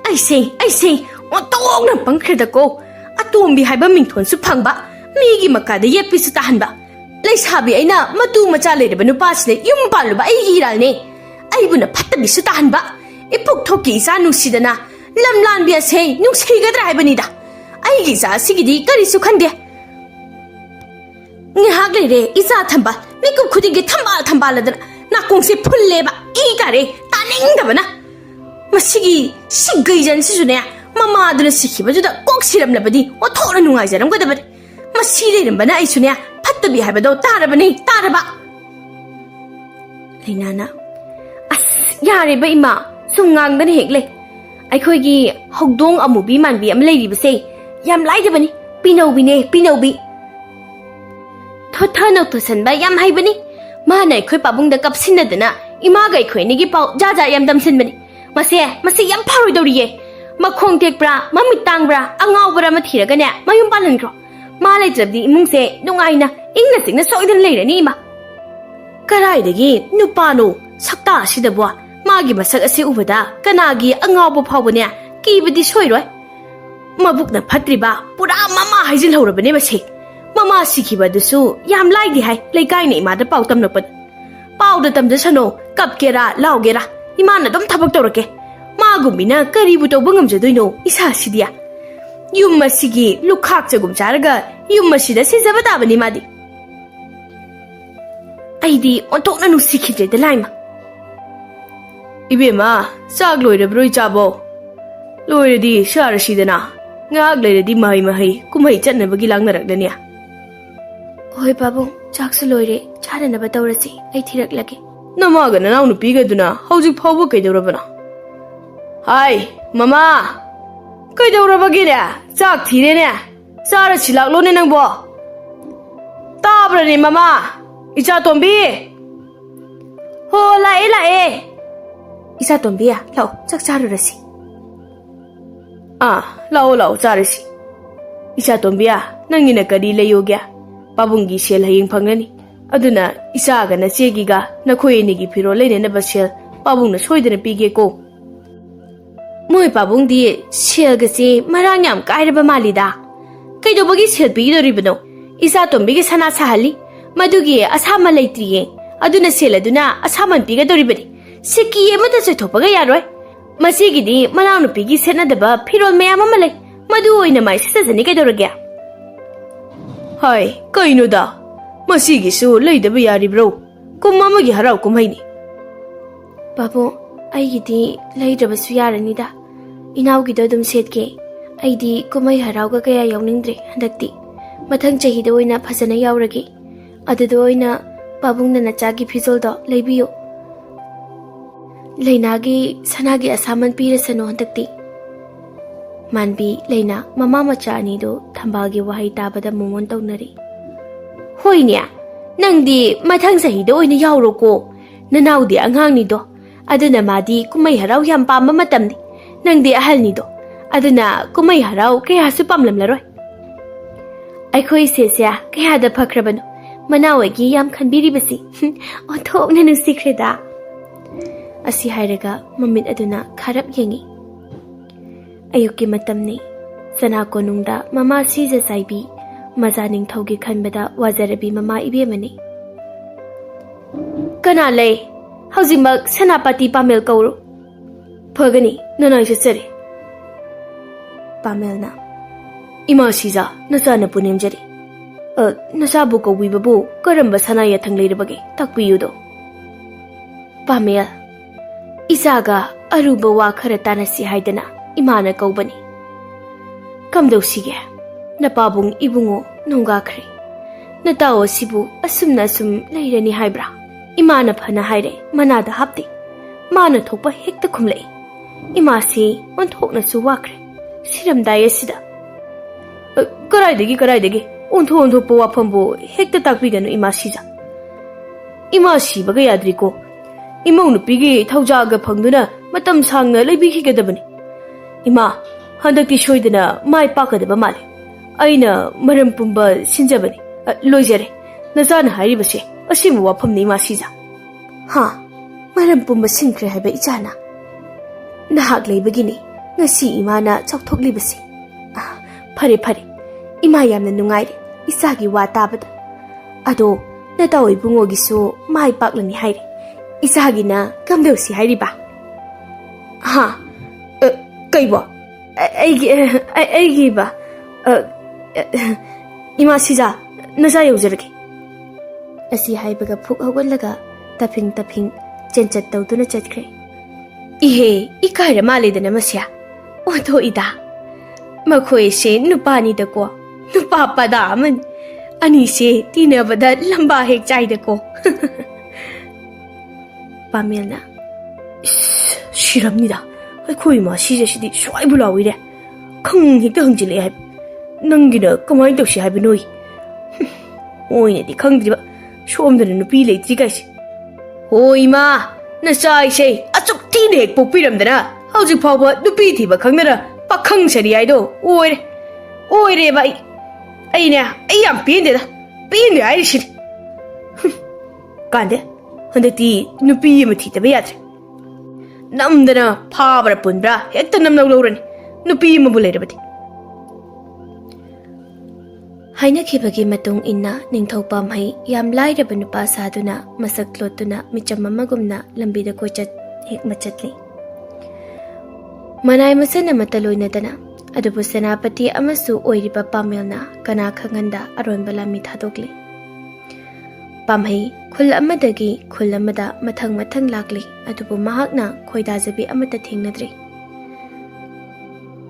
Ay say, otong nang pangkrida ko. Atumbi haiba mingthon su phangba. Migi makada yepi su tahanba. Laisabi ay na matu macha lairaba nupasne yung paluba ay hiral ne. Ay buna patabi su tahanba. Ipuk thoki isa nungsidana. Lamlan biya say nung sigadra haiba nida. Ay gisa sigidi kari su khande. Ngahak leire isa thamba. Mikum khudingi thambal ladana. Nakong se phulleba. Ikare taning dabana. Masigi sigayjan sisune. Mama aduna sikhiba juda kok siram labadi. Othora nungay jaram gadabadi. Masiri bana ay sune. Patabi haiba do tarabani taraba. Lainana. As yare ba ima. Sungang dan hekle. Ay koy gi hogdong amubi manbi am leiri base. Yam lai dabani. Pinobi. Thotano to san ba yam hai bani. Ma nai koy pabung da kapsin na dana. Ima gai koy ni gi pau jaja yam damsin bani. Masi yam paroi doriye. Makhong tek bra, mamitang bra, angaw bra mathiraga ne. Mayum palan kro. Ma lai jabdi imung se nungai na ingna singna soidan leira ni ima. Karai dagi nupano sakta asida bwa. Magi masak ase ubada kanagi angaw bo phawba ne. Kibadi soiroi. Mabuk na phatriba pura mama haijil horabane mase. Mama sikhiba dusu yam lai di hai laikai ne ima da pau tam no pat. ꯄꯥꯎꯗ ꯇꯝꯖꯁꯅꯣ ꯀꯞꯀꯦꯔꯥ ꯂꯥꯎꯒꯦꯔꯥ ꯏꯃꯥꯅ ꯑꯗꯨꯝ ꯊꯕꯛ ꯇꯧꯔꯛꯀꯦ ꯃꯥꯒꯨꯝꯕꯤꯅ ꯀꯔꯤꯕꯨ ꯇꯧꯕ ꯉꯝꯖꯗꯣꯏꯅꯣ ꯏꯁꯥꯁꯤꯗꯤ ꯌꯨꯝ ꯑꯁꯤꯒꯤ ꯂꯨꯈꯥꯛ ꯆꯒꯨꯝ ꯆꯥꯔꯒ ꯌꯨꯝ ꯑꯁꯤꯗ ꯁꯤꯖꯕ ꯇꯥꯕꯅꯤ ꯃꯥꯗꯤ ꯑꯩꯗꯤ ꯑꯣꯟꯊꯣꯛꯅ ꯅꯨꯡꯁꯤꯈꯤꯗ꯭ꯔꯦꯗ ꯂꯥꯏꯃ 이베마 ꯆꯥꯛ ꯂꯣꯏꯔꯕ꯭ꯔꯣ ꯏꯆꯥꯕꯣ ꯂꯣꯏꯔꯗꯤ ꯆꯥꯔꯁꯤꯗꯅ ꯉꯥꯛ ꯂꯩꯔꯗꯤ ꯃꯍꯩ ꯀꯨꯝꯍꯩ ꯆꯠꯅꯕꯒꯤ ꯂꯥꯡꯅꯔꯛꯂꯅꯤ ꯍꯣꯏ ꯄꯥꯕꯨꯡ ꯆꯥꯛꯁꯨ ꯂꯣꯏꯔꯦ ꯆꯥꯅꯅꯕ ꯇꯧꯔꯁꯤ ꯑꯩ ꯊꯤꯔꯛꯂꯒꯦ ꯅꯃꯥꯒ ꯅꯅꯥꯎ ꯅꯨꯄꯤꯒꯗꯨꯅ ꯍꯧꯖꯤꯛ ꯐꯥꯎꯕ ꯀꯩꯗꯧꯔꯕꯅꯣ ꯍꯥꯏ ꯃꯃꯥ ꯀꯩꯗꯧꯔꯕꯒꯤꯅꯦ ꯆꯥꯛ ꯊꯤꯔꯦꯅꯦ ꯆꯥꯔꯁꯤ ꯂꯥꯛꯂꯣꯅꯦ ꯅꯪꯕꯣ ꯇꯥꯕ꯭ꯔꯅꯦ ꯃꯃꯥ 이자 ꯇꯣꯝꯕꯤ ꯍꯣ ꯂꯥꯛꯑꯦ 이자 ꯇꯣꯝꯕꯤ야 ꯂꯥꯛꯑꯣ ꯆꯥꯛ ꯆꯥꯔꯨꯔꯁꯤ ꯂꯥꯛꯑꯣ ꯆꯥꯔꯁꯤ 이자 ꯇꯣꯝꯕꯤ야 ꯅꯪꯒꯤꯅ ꯀꯔꯤ ꯂꯩꯌꯣꯒꯦ ꯄꯥꯕꯨꯡꯒꯤ ꯁꯦꯜ ꯍꯌꯦꯡ ꯐꯪꯒꯅꯤ ꯑꯗꯨꯅ ꯏꯆꯥꯒ ꯅꯆꯦꯒꯤꯒ ꯅꯈꯣꯏ ꯑꯅꯤꯒꯤ ꯐꯤꯔꯣꯜ ꯂꯩꯅꯅꯕ ꯁꯦꯜ ꯄꯥꯕꯨꯡꯅ ꯁꯣꯏꯗꯅ ꯄꯤꯒꯦꯀꯣ ꯃꯣꯏ ꯄꯥꯕꯨꯡꯗꯤ ꯁꯦꯜꯒꯁꯤ ꯃꯔꯥꯡ ꯌꯥꯝ ꯀꯥꯏꯔꯕ ꯃꯥꯜꯂꯤꯗ ꯀꯩꯗꯧꯕꯒꯤ ꯁꯦꯜ ꯄꯤꯒꯗꯧꯔꯤꯕꯅꯣ ꯏꯆꯥ ꯇꯣꯝꯕꯤꯒꯤ ꯁꯅꯥ ꯁꯥꯍꯜꯂꯤ ꯃꯗꯨꯒꯤ ꯑꯁꯥꯃꯟ ꯂꯩꯇ꯭ꯔꯤꯌꯦ ꯑꯗꯨꯅ ꯁꯦꯜ ꯑꯗꯨꯅ ꯑꯁꯥꯃꯟ ꯄꯤꯒꯗꯧꯔꯤꯕꯅꯤ ꯁꯤꯀꯤ ꯑꯃꯇ ꯆꯣꯏꯊꯣꯛꯄꯒ ꯌꯥꯔꯣꯏ ꯃꯁꯤꯒꯤꯗꯤ ꯃꯅꯥꯎꯅꯨꯄꯤꯒꯤ ꯁꯦꯠꯅꯗꯕ ꯐꯤꯔꯣꯜ ꯃꯌꯥꯝ ꯑꯃ ꯂꯩ ꯃꯗꯨ ꯑꯣꯏꯅ ꯃꯥꯏ ꯁꯦꯠꯆꯖꯅꯤ ꯀꯩꯗꯧꯔꯒꯦ ꯍꯥꯏ ꯀꯩꯅꯣꯗ ꯃꯁꯤꯒꯤꯁꯨ ꯂꯩꯗꯕ ꯌꯥꯔꯤꯕ꯭ꯔꯣ ꯀꯨꯝ ꯑꯃꯒꯤ ꯍꯔꯥꯎ ꯀꯨꯝꯍꯩꯅꯤ ꯄꯥꯕꯨꯡ ꯑꯩꯒꯤꯗꯤ ꯂꯩꯗ꯭ꯔꯕꯁꯨ ꯌꯥꯔꯅꯤꯗ ꯏꯅꯥꯎꯒꯤꯗꯣ ꯑꯗꯨꯝ ꯁꯦꯠꯀꯦ ꯑꯩꯗꯤ ꯀꯨꯝꯍꯩ ꯍꯔꯥꯎꯒ ꯀꯌꯥ ꯌꯥꯎꯅꯤꯡꯗ꯭ꯔꯦ ꯍꯟꯗꯛꯇꯤ ꯃꯊꯪ ꯆꯍꯤꯗ ꯑꯣꯏꯅ ꯐꯖꯅ ꯌꯥꯎꯔꯒꯦ ꯑꯗꯨꯗ ꯑꯣꯏꯅ ꯄꯥꯕꯨꯡꯅ ꯅꯆꯥꯒꯤ ꯐꯤꯖꯣꯜꯗꯣ ꯂꯩꯕꯤꯌꯨ ꯂꯩꯅꯥꯒꯤ ꯁꯅꯥꯒꯤ ꯑꯁꯥꯃꯟ ꯄꯤꯔꯁꯅꯨ ꯍꯟꯗꯛꯇꯤ ꯃꯥꯟꯕꯤ ꯂꯩꯅꯥ ꯃꯃꯥ ꯃꯆꯥ ꯑꯅꯤꯗꯨ ꯊꯝꯕꯥꯜꯒꯤ ꯋꯥꯍꯩ ꯇꯥꯕꯗ ꯃꯣꯃꯣꯟ ꯇꯧꯅꯔꯤ ꯍꯣꯏꯅꯦ ꯅꯪꯗꯤ ꯃꯊꯪ ꯆꯍꯤꯗ ꯑꯣꯏꯅ ꯌꯥꯎꯔꯣꯀꯣ ꯅꯅꯥꯎꯗꯤ ꯑꯉꯥꯡꯅꯤꯗꯣ ꯑꯗꯨꯅ ꯃꯥꯗꯤ ꯀꯨꯝꯍꯩ ꯍꯔꯥꯎ ꯌꯥꯝ ꯄꯥꯝꯕ ꯃꯇꯝꯅꯤ ꯅꯪꯗꯤ ꯑꯍꯜꯅꯤꯗꯣ ꯑꯗꯨꯅ ꯀꯨꯝꯍꯩ ꯍꯔꯥꯎ ꯀꯌꯥꯁꯨ ꯄꯥꯝꯂꯝꯂꯔꯣꯏ ꯑꯩꯈꯣꯏ ꯏꯆꯦꯁꯦ ꯀꯌꯥꯗ ꯐꯈ꯭ꯔꯕꯅꯣ ꯃꯅꯥꯎꯒꯤ ꯌꯥꯝ ꯈꯟꯕꯤꯔꯤꯕꯁꯤ ꯑꯣꯟꯊꯣꯛꯅ ꯅꯨꯡꯁꯤꯈ꯭ꯔꯦꯗ ꯑꯁꯤ ꯍꯥꯏꯔꯒ ꯃꯃꯤꯠ ꯑꯗꯨꯅ ꯈꯥꯔꯞ ꯌꯦꯡꯉꯤ ꯑꯌꯨꯛꯀꯤ ꯃꯇꯝꯅꯤ ꯆꯅꯥ ꯀꯣꯅꯨꯡꯗ ꯃꯃꯥ ꯁꯤꯖ ꯆꯥꯏꯕꯤ ꯃꯆꯥ ꯅꯤꯡꯊꯧꯒꯤ ꯈꯟꯕꯗ ꯋꯥꯖꯔꯕꯤ ꯃꯃꯥ ꯏꯕꯦꯝꯃꯅꯤ ꯀꯅꯥ ꯂꯩ ꯍꯧꯖꯤꯛꯃꯛ ꯁꯦꯅꯥꯄꯇꯤ ꯄꯥꯃꯦꯜ ꯀꯧꯔꯨ ꯐꯒꯅꯤ ꯅꯅꯥꯏ ꯆꯠꯆꯔꯦ ꯄꯥꯃꯦꯜꯅ ꯏꯃꯥ ꯁꯤꯖ ꯅꯆꯥꯅ ꯄꯨꯅꯦꯝꯖꯔꯤ ꯅꯆꯥꯕꯨ ꯀꯧꯕꯤꯕꯕꯨ ꯀꯔꯝꯕ ꯁꯅꯥ ꯌꯥꯊꯪ ꯂꯩꯔꯕꯒꯦ ꯇꯥꯛꯄꯤꯌꯨꯗꯣ ꯄꯥꯃꯦꯜ ꯏꯆꯥꯒ ꯑꯔꯨꯕ ꯋꯥ ꯈꯔ ꯇꯥꯟꯅꯁꯤ ꯍꯥꯏꯗꯅ ꯏꯃꯥꯅ ꯀꯧꯕꯅꯤ ꯀꯝꯗꯧꯁꯤꯒꯦ ꯅꯄꯥꯕꯨꯡ ꯏꯕꯨꯡꯉꯣ ꯅꯣꯡꯒꯥꯈ꯭ꯔꯦ ꯅꯇꯥꯎ ꯑꯁꯤꯕꯨ ꯑꯁꯨꯝꯅ ꯑꯁꯨꯝ ꯂꯩꯔꯅꯤ ꯍꯥꯏꯕ꯭ꯔꯥ ꯏꯃꯥꯅ ꯐꯅ ꯍꯥꯏꯔꯦ ꯃꯅꯥꯗ ꯍꯥꯞꯇꯦ ꯃꯥꯅ ꯊꯣꯛꯄ ꯍꯦꯛꯇ ꯈꯨꯝꯂꯛꯏ ꯏꯃꯥꯁꯤ ꯑꯣꯟꯊꯣꯛꯅꯁꯨ ꯋꯥꯈ꯭ꯔꯦ ꯁꯤꯔꯝꯗꯥꯏ ꯑꯁꯤꯗ ꯀꯔꯥꯏꯗꯒꯤ ꯑꯣꯟꯊꯣꯛꯄ ꯋꯥꯐꯝꯕꯨ ꯍꯦꯛꯇ ꯇꯥꯛꯄꯤꯒꯅꯨ ꯏꯃꯥ ꯁꯤꯖ ꯏꯃꯥ ꯁꯤꯕꯒ ꯌꯥꯗ꯭ꯔꯤꯀꯣ ꯏꯃꯧ ꯅꯨꯄꯤꯒꯤ ꯊꯧꯖꯥꯜꯒ ꯐꯪꯗꯨꯅ ꯃꯇꯝ ꯁꯥꯡꯅ ꯂꯩꯕꯤꯈꯤꯒꯗꯕꯅꯤ ꯏꯃꯥ ꯍꯟꯗꯛꯇꯤ ꯁꯣꯏꯗꯅ ꯃꯥꯏ ꯄꯥꯛꯀꯗꯕ ꯃꯥꯜꯂꯦ ꯑꯩꯅ ꯃꯔꯝ ꯄꯨꯝꯕ ꯁꯤꯟꯖꯕꯅꯤ ꯂꯣꯏꯖꯔꯦ ꯅꯆꯥꯅ ꯍꯥꯏꯔꯤꯕꯁꯦ ꯑꯁꯤꯕ ꯋꯥꯐꯝꯅꯤ ꯏꯃꯥ ꯁꯤꯖ ꯃꯔꯝ ꯄꯨꯝꯕ ꯁꯤꯟꯈ꯭ꯔꯦ ꯍꯥꯏꯕ ꯏꯆꯥꯅ ꯅꯍꯥꯛ ꯂꯩꯕꯒꯤꯅꯤ ꯉꯁꯤ ꯏꯃꯥꯅ ꯆꯥꯎꯊꯣꯛꯂꯤꯕꯁꯤ ꯐꯔꯦ ꯏꯃꯥ ꯌꯥꯝꯅ ꯅꯨꯡꯉꯥꯏꯔꯦ ꯏꯆꯥꯒꯤ ꯋꯥ ꯇꯥꯕꯗ ꯑꯗꯣ ꯅꯇꯥꯎ ꯏꯕꯨꯡꯉꯣꯒꯤꯁꯨ ꯃꯥꯏ ꯄꯥꯛꯂꯅꯤ ꯍꯥꯏꯔꯦ ꯏꯆꯥꯒꯤꯅ ꯀꯝꯗꯧꯁꯤ ꯍꯥꯏꯔꯤꯕ ꯀꯩꯕꯣ ꯑꯩꯒꯤꯕ ꯏꯃꯥ ꯁꯤꯖ ꯅꯆꯥ ꯌꯧꯖꯔꯒꯦ ꯑꯁꯤ ꯍꯥꯏꯕꯒ ꯐꯨꯛ ꯍꯧꯒꯠꯂꯒ ꯇꯐꯤꯡ ꯆꯦꯟꯆꯠ ꯇꯧꯗꯨꯅ ꯆꯠꯈ꯭ꯔꯦ ꯏꯍꯦ ꯏꯀꯥꯏꯔ ꯃꯥꯜꯂꯦꯗꯅ ꯃꯁꯦ ꯑꯣꯟꯊꯣꯛꯏꯗ ꯃꯈꯣꯏꯁꯦ ꯅꯨꯄꯥꯅꯤꯗꯀꯣ ꯅꯨꯄꯥ ꯄꯗꯥ ꯑꯃꯅꯤ ꯑꯅꯤꯁꯦ ꯇꯤꯟꯅꯕꯗ ꯂꯝꯕꯥ ꯍꯦꯛ ꯆꯥꯏꯗꯀꯣ ꯄꯥꯃꯦꯜꯅ ꯁꯤꯔꯝꯅꯤꯗ ꯑꯩꯈꯣꯏ ꯏꯃꯥ ꯁꯤꯖꯁꯤꯗꯤ ꯁ꯭ꯋꯥꯏꯕꯨ ꯂꯥꯎꯏꯔꯦ ꯍꯦꯛꯇ ꯍꯪꯖꯤꯜꯂꯛꯑꯦ ꯍꯥꯏꯕ ꯅꯪꯒꯤꯅ ꯀꯃꯥꯏꯅ ꯇꯧꯁꯤ ꯍꯥꯏꯕꯅꯣꯏ ꯃꯣꯏꯅꯗꯤ ꯈꯪꯗ꯭ꯔꯤꯕ ꯁꯣꯝꯗꯅ ꯅꯨꯄꯤ ꯂꯩꯇ꯭ꯔꯤ ꯀꯥꯏꯁꯦ ꯍꯣ ꯏꯃꯥ ꯅꯆꯥ ꯑꯩꯁꯦ ꯑꯆꯨꯛ ꯊꯤꯅ ꯍꯦꯛ ꯄꯣꯛꯄꯤꯔꯝꯗꯅ ꯍꯧꯖꯤꯛ ꯐꯥꯎꯕ ꯅꯨꯄꯤ ꯊꯤꯕ ꯈꯪꯗꯅ ꯄꯥꯈꯪ ꯁꯔꯤ ꯍꯥꯏꯗꯣ ꯑꯣꯏꯔꯦꯕ ꯑꯩ ꯌꯥꯝ ꯄꯦꯟꯗꯦ ꯍꯥꯏꯔꯤꯁꯤꯅꯤ ꯀꯥꯟꯗꯦ ꯍꯟꯗꯛꯇꯤ ꯅꯨꯄꯤ ꯑꯃ ꯊꯤꯗꯕ ꯌꯥꯗ꯭ꯔꯦ ꯅꯝꯗꯅ ꯐꯥꯕ꯭ꯔꯥ ꯄꯨꯟꯕ꯭ꯔꯥ ꯍꯦꯛꯇ ꯅꯝ ꯂꯧꯔꯅꯤ ꯅꯨꯄꯤ ꯑꯃꯕꯨ ꯂꯩꯔꯕꯗꯤ Hainakibagi matung inna ningthau pamhai yam lairaba nupa saduna masak lotuna micham amagumna lambida kochat hek machatli. Manay masana mataloy na dana adubu senapati amasu oiriba Pamela kana khanganda aronba lami thadokli. Pamhai khul amadagi khul amada mathang lakli adubu mahakna khoidajabi amata thingnadri.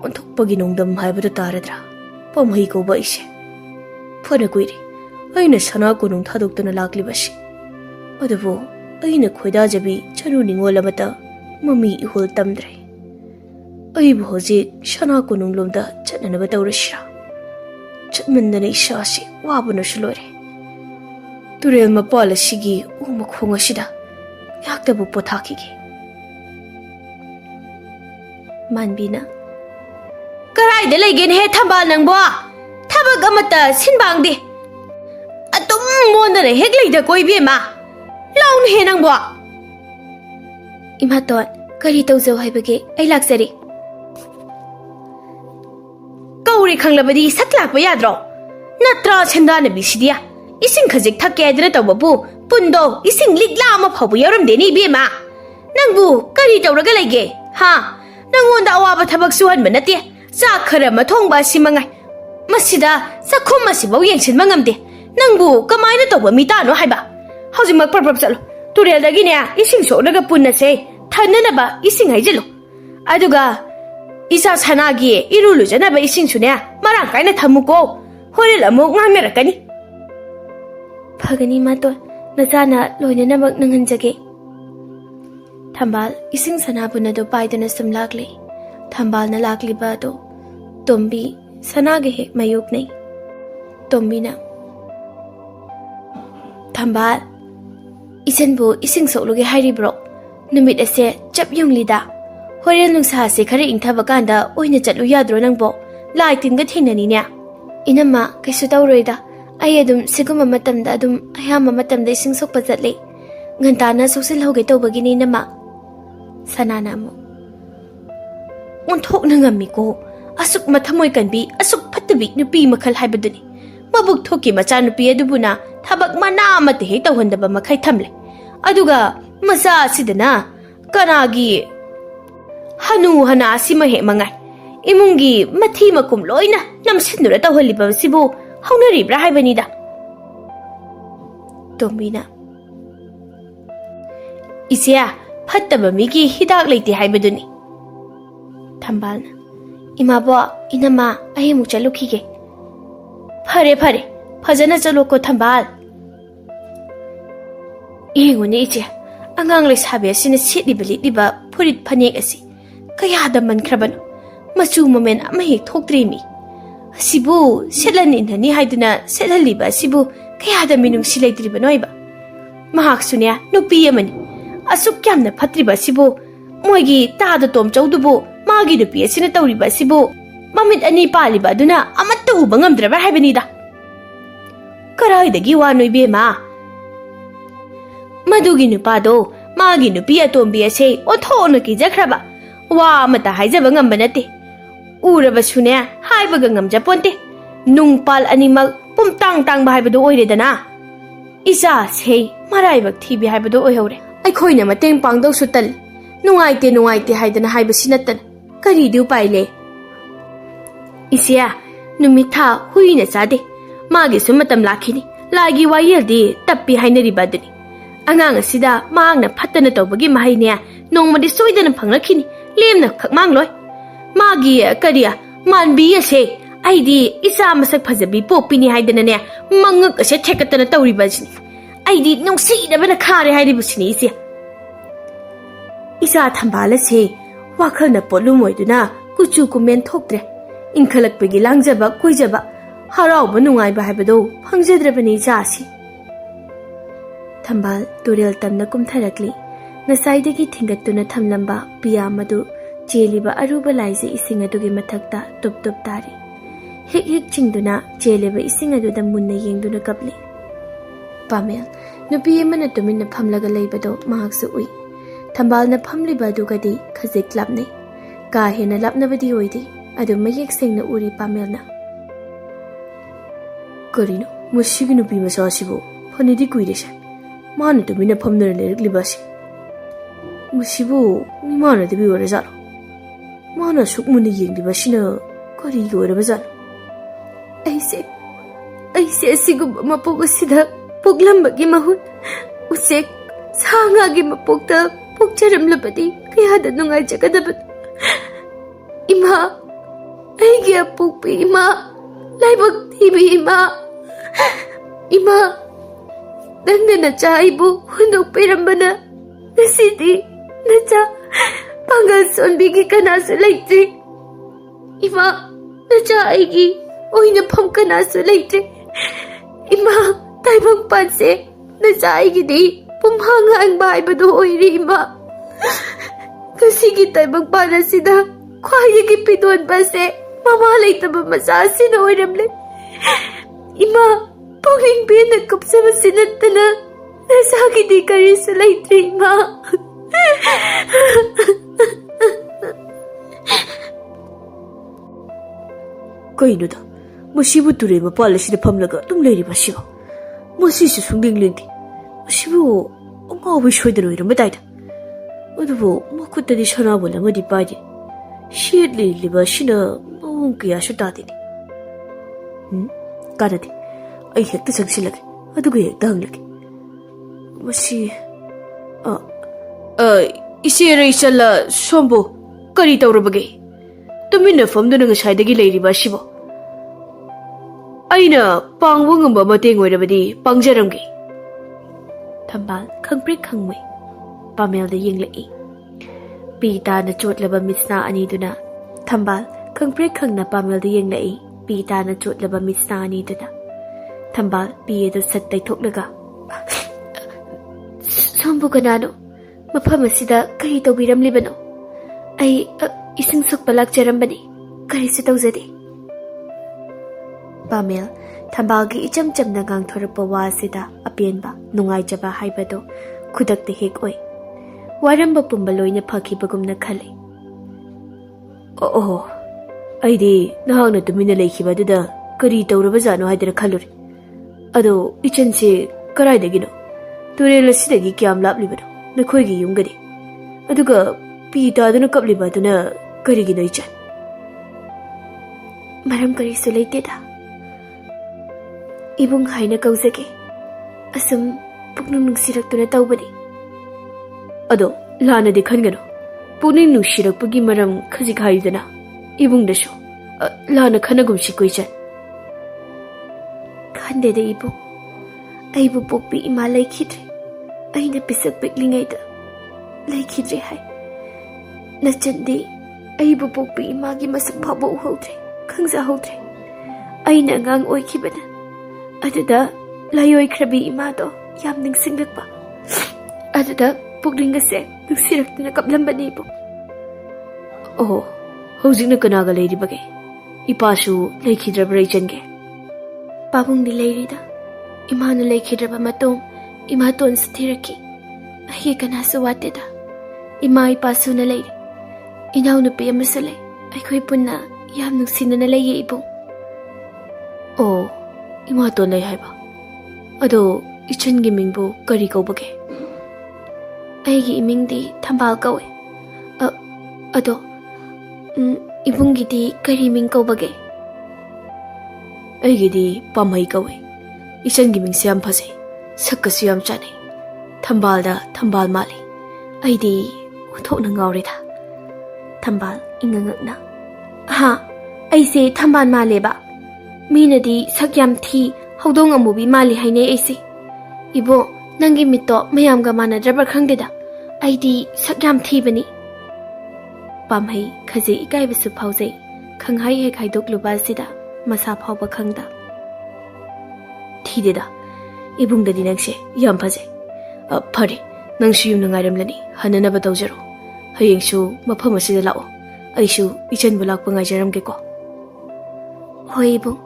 Onthokpagi nongdam haibadu taradra Pamhai ko ba ise Fana kuiri aina sana kunung thadokduna lakli bashi adubu aina khoidajabi chanu ningol amata mami ihol tamdre Aibu hojit sana kunung lomda chatnanaba tawrashira chatmandana ishasi wabuna shulore Turel mapala shigi umakhonga shida yaktabu pothakigi Manbina Karai da legen he thambal nangbo thabak amata sinbangdi atum mondana heglei da koibi ma laun he nangbo Imaton kari tawjau haibage ai laksari Kauri khanglabadi saklak ba yadro natra chandana bisidia ising khajik thakke adra tawbabu pundo ising ligla ma phabu yaram deni bi ma nangbu kari tawraga lege ha nangonda awaba thabak suhan banate sa khara mathong ba simangai masida sakhum masibau yengsin mangamde nangbu kamaina tawba mi ta no haiba haujimak parpap chalo turel dagi ne ising so daga punna se thanana ba ising haijelo aduga Isa sanagi irulu jana ba ising sunya marang kaina thamuko horil amuk ngangmerakani Phagani maton najana loina namak nanganjage Thambal ising sanabuna do paidana sumlakli Thambal na lakli ba do Tombi sanage hek mayuk nei Tombina Thambal isenbu ising sokluge hairi bro numit ase chap yung lida Horel nung sa se khare ingthaba kanda oina chatlu yadro nangbo lai tinga thinani nya inama kaisu tawroida ai adum siguma matamda adum ayama matamda ising sokpa chatle ngantana social hoge tawbagi ni nama sanana mo onthok nangami ko asuk mathamoi kanbi asuk phattabi nupi makhal haibaduni mabuk thoki macha nupi adubuna thabak mana amate he tawhandaba makhai thamle aduga macha sidana kanagi Hanu hana asima he mangai imungi mathi makum loina namsinura tawhaliba sibu haunaribra haibanida Tombina Isia phattaba migi hidak leite haibaduni Thambalna Imabo inama ahimu chalukhige Phare phajana chaloko Thambal Ingone iche angang le sabe sina sitliba liba phurit phanek asi Kaya man kraban machu moment ama hek thokdri mi sibu selan inhani haiduna selaliba sibu kaya da minung silaidri banoiba mahak sunya nupi amani asuk kyamna phatriba sibu moigi ta da tom chaudubu magi nupi asina tawriba sibu mamit ani paliba duna amatta uba ngamdraba haibani da karai dagi wa noibe ma madugi nupado magi nupi atombi ase othona ki jakraba Wa mata haijaba ngamba nate uraba sune haibaga ngamja ponte nungpal animal pumtang tang ba haibado oiredana isa sei maraibak thibi haibado oihore ai khoina mateng pangdau sutal nuaite haidana haibasinatan kari du paile isia numitha huina sade magi sumatam lakhini lagi wayeldi tappi hainari badani angang asida maangna phattana tawbagi mahine nongmadi soidana phanglakhini Lemna khakmang loi magi kariya manbi ase aidi isa masak phajabi popini haidana ne mangak ase thekatana tawri bajini aidi nongsi dabana khare hairi busini ise isa thambala se wakhalna polumoiduna kuchu kumen thoktre inkhalakpegi langjaba koijaba harauba nungai ba haibado phangjadrabani jasi Thambal turel tamna kumtharakli Nasaidagi thingatuna thamlamba piya madu cheliba aruba laise ising adugi mathakta tup tari hik chingduna cheliba ising aduda munna yengduna kapli Pamel nupi amana tuminna phamlaga leibado mahaksu ui Thambalna phamliba adugadi khajik lapnei ka hena lapnabadi oidi adu mayek sengna uri Pamelna Karino, Mushigino be Masasibo, Panidi Quidish. Mana to win a permanent libasi. Mushibo, Mana to be a result. Mana shook Mundi Ying the Bashina, Karigo a result. I say, Sigo Mapogosida, Poglamba Gimahut, Usek, Sanga Gimapokta, Pokcharam Lapati, Kayada Nunga Jakadabat. Ima, I get Pupi, Ima, Libak TV, Ima, then the Chaibu, no Perambana, the city, Nacha, Pangal son Bigi Canasa Late. Ima, the Chaigi, Oina Pumpcanasa Late. Ima, Taibang Panse, the Chaigi, Pumhanga and Bible Oirima. Kasigi Taibang Panasida, Quiet Pidon Base, Mama later Masasi no Oiramle. Ima, Poging Pin the cups of a sinatana, the Saki di Carissa Late, Ima. Koinuda, Mushibu to him a polish the Pumlaga, to Lady Bashiva. Musisi from England. Mushibu, always showed the room, but I. Although, what could the Dishanabula muddy body? She had lately Bashina, Unkia Shatati. Got it. I hit the Saxilak. I do get down like. Was she? Isira Shala Sombo, Karita Rubagay. The minute from the Nagashidagi lady Bashibo. Aina, Pang Wungamba Mating with a Pangjarangi. Tambal, Kangbrick Hungway. Pamel the Yingli. Pita na chot laba misna aniduna. Tambal, Kangbrick Hungna Pamel the Yingli. Pita na chot laba misna aniduna. Tambal, be the set they took the ga. Sombuganano, Mapamasida, Karito Biram Libano. I isn't so balak Jerambani, Karisito Zedi. Pamel, Tambalgi icham cham nagang Torapawa Sida, a pienba, Nungai Jaba Haibado, Kudak the Higway. Waramba Pumbalo in a Paki Bagum Nakali. Oh, I did, no, not the Minalaki Badida, Karito Rabazano had a color. Ado, Ichense, Karadagino. Turela Sidagi Kiam Lap Libido, the Kogi Yungadi. Aduga, Pita than a couple batuna, Kariginoichan. Madame Karisolated. Ibung Haina Kausaki. Asum Pugnum Sirak to the Taubadi. Ado, Lana de Kangano. Punin no Shirak Pugi Madame Kazikaidana. Ibung the show. Lana Kanagum Shikuichan. Kande de Ibu. Aibu Popi Ima like it. I in a piece of pickling either. Like it, high. Nachandi, Aibu Popi Magi must pabo holdre, Kangsa holdre. I nagang oi kibana. Adada, Layoi Krabi Imado, Yamning Singapa. Adada, Puglinga se, the Sirak in a Kaplambanibo. Oh, hosing the Kanaga lady bagay. Ipashu, Lake Hidrabrajenge. Babung the lady. Imano Lake Hidrabamatong, Imaton Stiraki. He can has a watida. Imai pasuna lady. Inaw na piya masale. Ay ko'y puna, yam nung sinanalay ibo. Oh, imato na yahay ba? Ado, ichan giming bo, kari ko bagay. Ay giiming di, tambal ko eh. Ado, ibong gidi, kariming ko bagay. Ay gidi, pamay ko eh. Ichan giming siyam pase, sakka siyam chan eh. Tambal da, tambal mali. Ay di, utok na ngawrita. Tambal, ingangak na. Ha, ay si tambal mali ba? Mina di, sakyam ti, haudong ang mubi mali hay na ay si. Ibo, nanggi mito, mayam ga mana drabar kang dida. Ay di, sakyam ti ba ni? Pamhay, kazi ikay basu pausay, kang hay hay kay dukluba sida, masapaw ba kang da. Ti dida, ibong da dinang siya, yam pa siya. Pare, nang siyong nangaramlani, hana na ba daw jaro? Hayang siyo, mapamasi na lao. Ay siyo, ichan balak pa nga jaram ko. Hoy, ibong.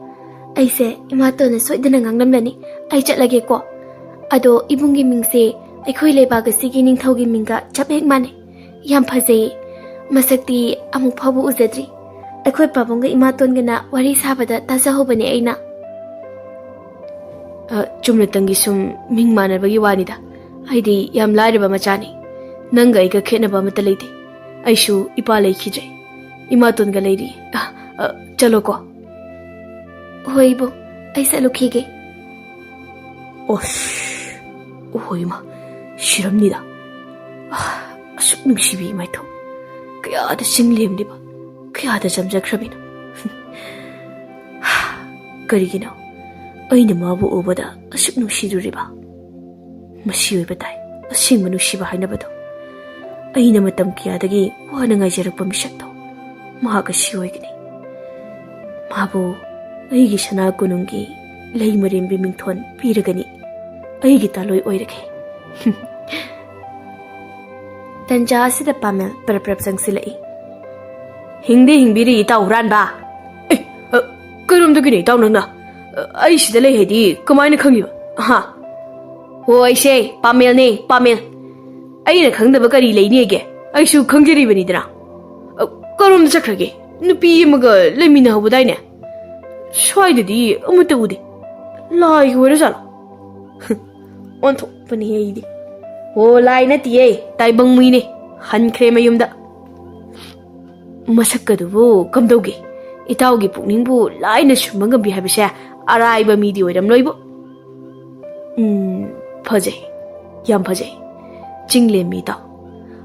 Ay se, imato na soy na nangaramlani, ay chat lagi ko. Ado, ibong giming se, ay ko'y laybaga sige ning tau giming ka, chapek mani. Yam pa se, masakti among pabu uzadri. Ay ko'y pabong ga imaton nga na, wari sabada, tasaho ba ni ay na? Chumna tangi sum ming mana bagi wanida. Aidi yam lairi ba machani. Nanga iga khena ba mataliti. Aishu ipa lai khije. Ima tunga lairi. Chalo ko. Hoi bo, ai sa lukhige. Osh. Hoi ma. Shiramnida. Asuk nungsibi imay to. Kaya ada singlim di ba? Kaya ada jamjak rabina. Kariginaw. Aina mabu ubada asuk nungsiduriba. Masiyoy batay. Asing manusiba hainabado. Aina matam kiyadagi wana nga jarak pamisakto. Mahagasiyoy gini. Mabu, aigi sana kunungi lay marim bimington piragani. Aigi taloy oirake. Tanja asida Pamel perap sangsilai. Hingbiri itaw ran ba? Karum dagini itaw nang na. Ay sida lay hedi kamay na kangi ba? Ha? Hoy siya, Pamel ni, Pamel. Ay na kang daba kari lay niya ge. Ay su kang jiri ba ni dina? Karum na sakrage. Nupi maga lay minahabuday niya. Sway dadi amata udi. Lai huwara salo. Onto panihaya idi. Oh, lai na tiye. Taibang mui ni. Han krema yumda. Masakkadubu kamdawgi. Itawgi pukningbu lai na shumanga bihabisya. Aray ba midi oiram loibo? Phajay. Yam phajay. Jinglem mi itaw.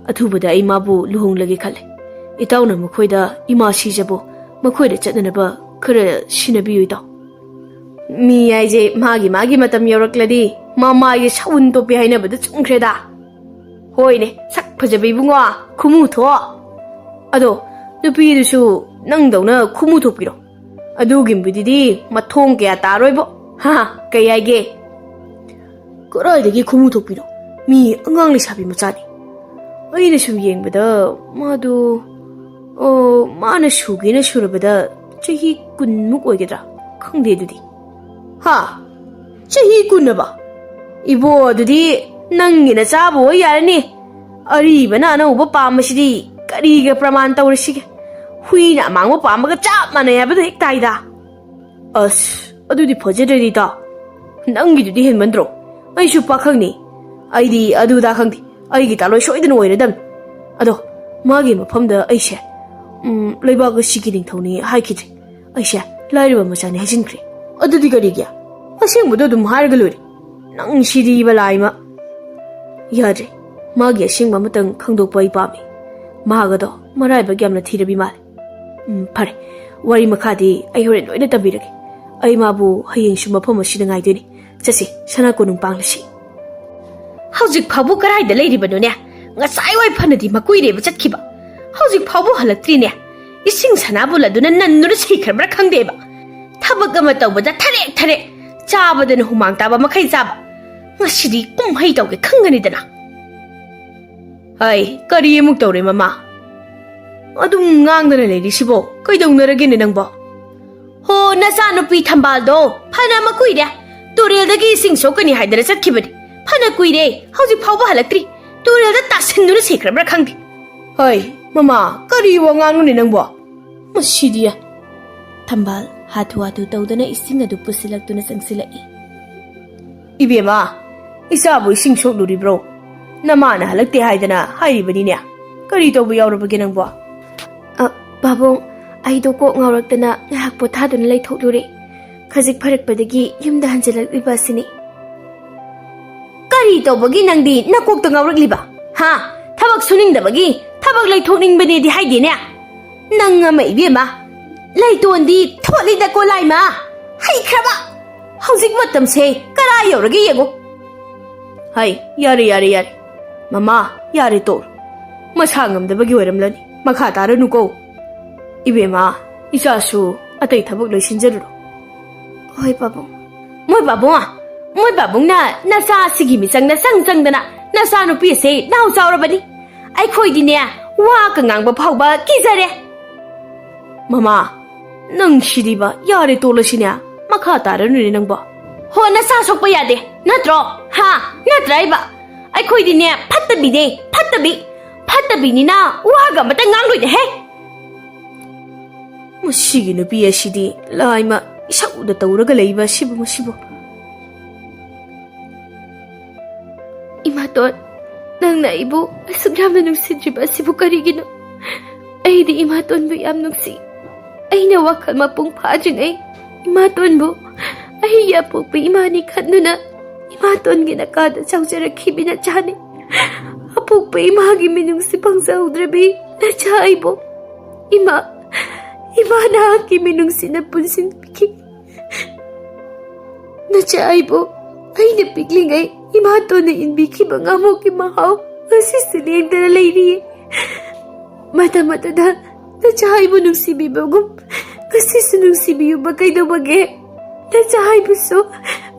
Athubada ay mabu luhong lagi khale. Itaw na makhoida ima sijabo. Makhoida chatnanaba khara sinabiyo itaw. Mi ayje magi matam yawrakladi. Mama ye saun to pi haina bada chungkreda. Hoi ne sak phajabi bungwa khumu tho. Ado nupi du su nang dawna khumu tho piro. Adu gimbidi di mathong kya taroi bo. Ha kayai ge. Korai dagi khumu tho piro. Mi angang li sabi machani. Ai na sum yeng bada madu mana shugi na shurabada chahi kunmuk oigedra. Khangde dudi. Ha chahi kunna ba. Ibo adudi nangina chabo yarani. Aribana anauba pamasidi kariga praman tawrasige. Huina amangba pamaga chap manay habadu hek taida. As adudi phajadari da. Nangidudi henmandro. Aishu pakhangni. Aidi aduda khangdi. Aigi taloi soidana oiradam. Ado magi mafamda aisha. Leibaga sigi ningthoni haikidri. Aisha lairiba machani hajinkre. Adudi garigya. Asengbudo dum harga lori. Nang siri balaima. Yadre. Magi asing mamatang khangdokpa ipami. Mahagado marai bagyamna thirabi mal. Pare. Wari makhadi ai horen loina tabirage. Ai mabu hayeng shuma phama sida ngai deni. Chasi sana konung panglasi. Hauzik phabu karai da leiri banu ne. Nga sai wai phanadi makui re bachat khiba. Hauzik phabu halaktri ne. Ising sana buladuna nannura sikharbra khangde ba. Thabak ama tawbada thare. Chabadana humang taba makai chaba. Ngasidi kumhai tawge khangani dana. Ai, kari amuk tawre mama. Adum ngangdana leiri sibo. Kaidawnarage ne nangbo. Ho nasa nupi thambaldo phana makui re. Tureldagi ising sokani haidara chatkibani. Phana kuire hauzik phauba halaktri. Turelda tasinduna sikharbra khangdi. Hai, mama, kari wa ngangnu ne nangbo. Masidiya. Thambal hatu tawdana ising adu pusilaktuna sangsilai. Ibema, isabu ising sokluri bro. Namana halakte haidana hairibani ne. Kari tawbu yawrabage nangbo. Babong, aido ko ngawraktana ngahak pothaduna laithokdure. Khajik pharakpadagi yumda hanjalaklibba sini. Kari tawbagi nangdi nakokta ngawrakliba. Ha, thabak suningdabagi thabak laithokningbani di haide ne. Nang ama ibema. Laitondi thotlida ko laima. Hai khraba. Hauzik matam se kara yawrage yego. Hai, yare. Mama, yare to. Masangamdabagi oiramlani. Makha taranu ko. Ibema, isasu atay thabak loisinjaruro. Hoi babong. Moi babong na nasa sigi misang na sang dana nasa nupi se naw saurabani. Ai khoidi ne wa ka ngangba phauba kizare. Mama, nang shiriba yare tolashina makha taranu ni nangba. Ho nasa sokpa yade. Natro. Ha, natraiba. Ai khoidi ne fattabi ni na wa ga mata ngangloi de he. Musigi nupi asidi laima isauda tawraga leiba sibu. 이마돈, 난 나이보 숙야면 눅시지바 시부까리기노. 에이디 이마돈부 얌눅시. 에이나 와칼마 뽕파주네. 이마돈부. 에이야 뽀뽀 이마니 칸누나. 이마돈기나 까다 정자라 키비나 자네. 아뽀뽀 이마기 미눅시 방사우드라비. 나 자이보. 이마 나 아기 미눅시 나 분신 비키. 나 자이보. 아이나 빅링아이. 이마돈의 인비키바 ngamoki mahau ngasi silingdana leiri mata-mata na chahay mo nugsibibagum kasi sunugsibiyo ba kayo bage na chahay mo so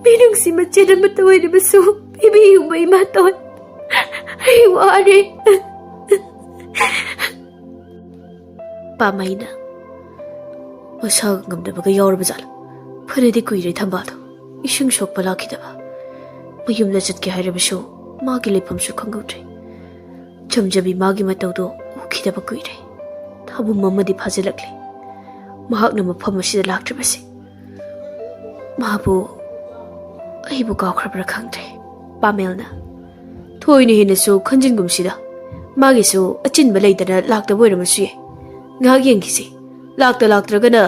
minung si matya na mataway na baso bibiyo ba imaton ay wari Pamay na Masag ngamda baga yawar bazala Pwede ko iray tambado Isyong syok palaki daba mayumda jatke hairabashu magi lepamshu khangudre chamjabi magi matawdo ukhidaba kuire thabu mamadi phajalakle mahakna mafam asida laktrabasi mahabu aibu gawkhrabra khangdre pamelna thoine hinasu khanjingumsida magi su achinba leidana lakta boiramasu ye ngag yengisi laktragana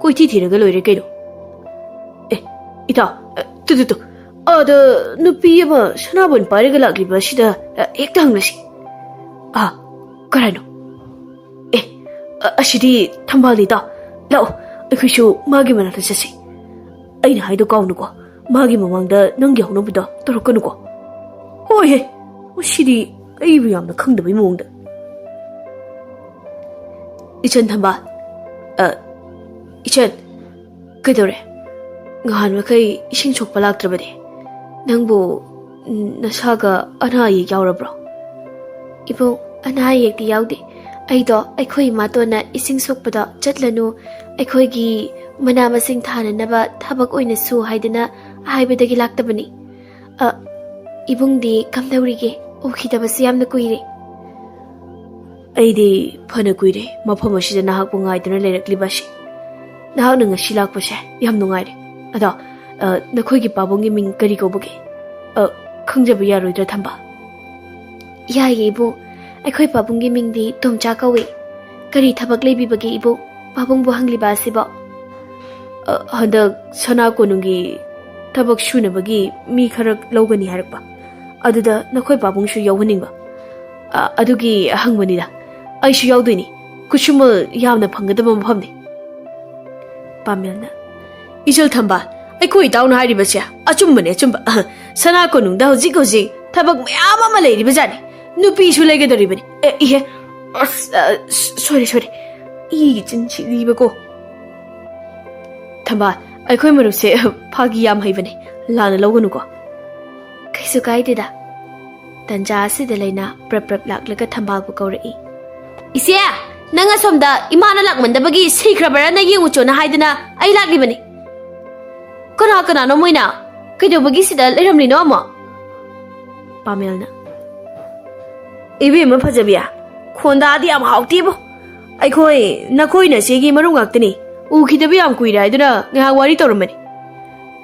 koithi thiraga loire kaino ita tu nupi ama sanabon pariga lakliba sida ekta hanglasi karano ashidi thambali da lao akhishu magi manata chasi aina haido kaunu ko magi mamangda nanggi hongno buda torokanu ko hoi he ashidi aibu yamna khangdabai mongda ichan thamba ichan kaidore ngahan makai ising chokpa laktrabade nangbo nasaga anaye yaurabro ibo anaye di yaude aido aikhoi matona ising sokpada chatlanu aikhoi gi manamasing thananaba thabak oina su haidana haibadagi laktabani ibungdi kamdaurige okhidabasi yamna kuire aidi phana kuire mafam asida nahak bungai dana leraklibashi nahak nanga silakpase yam nungaire ada nakhoi pabongi ming kari ko boge khangjabu yaroidra thamba yaye ibu aikhoi pabongi mingdi tomcha kawi kari thabak leibi bage ibu pabongbu hangliba asiba handa sana konungi thabak shuna bagi mi kharak logani harakpa aduda nakhoi pabongsu yawhaningba adugi hangbanida aishu yawdoini kuchumal yamna phangadaba mafamni pamelna ijal thamba aikhoi dauna hairibase achumbane achumba sana konungda hojik thabak mayam ama leiriba jani nupi su legadoribani ihe sorry 이 진치 리버고 thamba aikhoi maruse phagi yam haibane lana loganu ko kaisu kaideda tanja asida leina prap laklaga thambal bu kauri ise nanga somda imana lakmandabagi sikrabara na yengu chona haidana ai laglibani kana no moina kaidobagi sida leramni no mo pamelna ibe ma phajabiya khonda adi am hauti bo aikhoi nakhoi na segi maru ngaktani ukhidaba yam kuira iduna nga wari tormani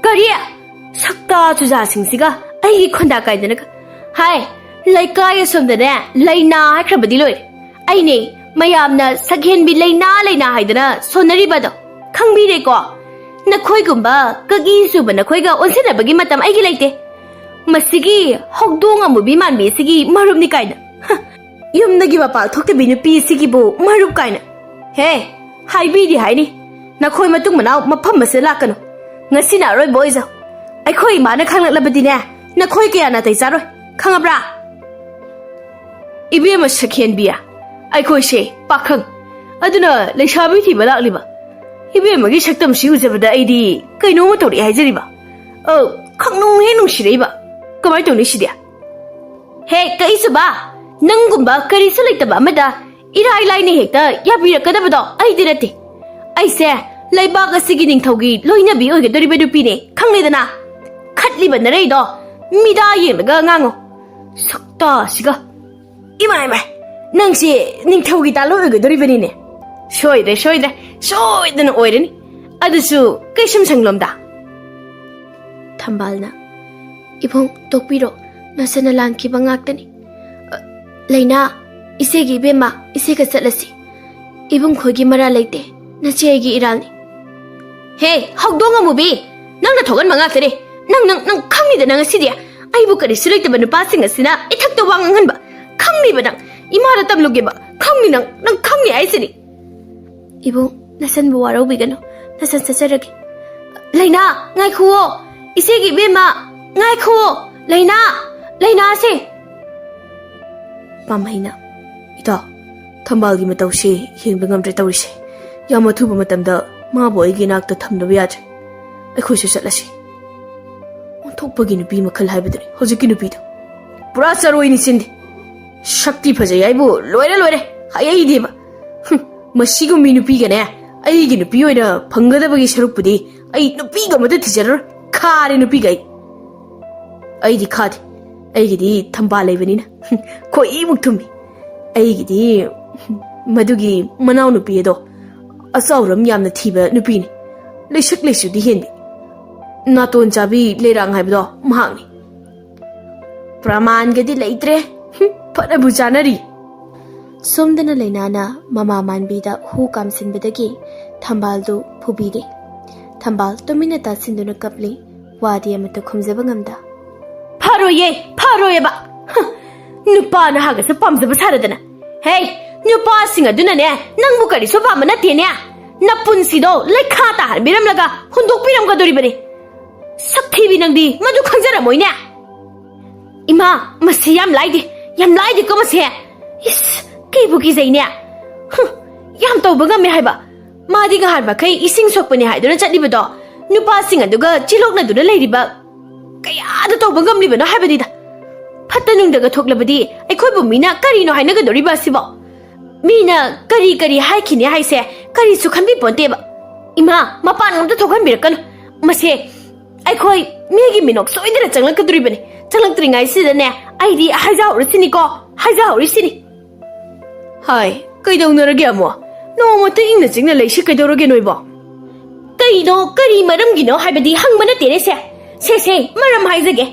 kariya sakta chuja singsiga ai khonda kaidana hai laikai somdane laina hakrabadi loi ai ne mayamna saghen bi laina haidana sonari bado khangbire ko nakhoi gumba kagi suba nakhoi ga onsena bagi matam ai gi laite masigi hogdong amu bi man bi sigi marum ni kaina yumnagi mapa thokte binu pi sigi bo marup kaina he haibi di haini nakhoi matung manau mafam masela kanu ngasi na roi boys ai khoi ma na khang labadi ne nakhoi kya na tai zaroi khangabra ibe ma sakhen biya ai khoi she pakhang aduna leishabi thi balak liba ibe ma gi saktam si uzabada aidi kaino ma tori haijariba khangnung he nung shireba kamai toni sidia he kai suba nangumba kari sulaitaba amada irai lai ne hekta yabirakadabado ai dirati aise laibaga sigi ningthaugi loina bi oige dori bedu pine khanglidana khatliba narai do mida yelaga ngango sakta siga imai nangsi ningthaugi talo oige dori benine soidana oirani adusu kaisam sanglomda thambalna ibong tokpiro nasana langki bangaktani. Laina, isegi bema, isega satlasi. Ibung khogi mara laite, nachegi iralni. Hey, hagdonga mubi! Nang na thogan mangaktare. Nang khangni da nang asidia. Aibu kari sulai tabanu passing asina, itak to wangangan ba. Khangni ba nang, imara tamluge ba. Khangni nang khangni aisini. Ibung, nasan bu waraw bigano, nasan sasaragi. Laina, ngai khuo! Isegi bema, ngai khuo! Laina se! Pamahina, ita, tambalgi matawsi, hingbangam dre tawisi. Yamathuba matamda, maabo aigi nakta thamdaba yadre. Aikhoisu satlasi. Onthokpagi nupi makhal haibadani, hojiki nupido. Pura saroi ni sindi. Shakti phajai aibu, loire, hayai deba. Masigumbi nupi gane, aigi nupi oina phangadabagi sarukpudi, ai nupi gamata thijaror, khare nupi gai. Aigi khade, aigi di thamba laibanina. Koi mukthumi. Aigi di madugi manau nupi edo. Asauram yamna thiba nupi ni. Leishak leishu di henbi. Naton chabi lerang haibdo mahangni. Praman gadi leitre. Panabu janari. Somdana Lainana, Mama Manbida, who comes in Bedagi, Tambaldo, Pubide. Tambal, Dominata Sinduna Kapli, Wadi Amato Kumzabangamda. Paroyeba! Nupana Hagas, the pumps of a Saradana. Hey, new passing a dunane, Nangukari, so Pamanatina. Napunsido, like Kata, Biramlaga, Hundo Piram Gaduribari. Sakti Nandi, Madu Kanzara Moina. Ima, Masiam Lady, Yam Lady comes here. Yes. Kibuki Zainia. Yam to Bugami Haiba. Madiga Harba Kay ising sopani Hydra Chadibido. New passing and Duga, Chilokna to the ladybug. Kayada to Bugami no Habadida. Patanung the Toklabadi, I could Mina, Karino Hinaga the Ribasibo. Mina, Kari hiking, I say, Kari Sukambi Ponteba. Ima, Mapan the Tokan Birkan. Mase, I call Megi Minok, so I did a Chanaka Dribani. Chanakring I see the ne, ID Haza or Cynico, Haza or City. Hai, kaidonarage mo. No mating na signal ay si kaidorage no iba. Kaido, kari maram gino haibadi hang mana tere se. Se, maram haizage.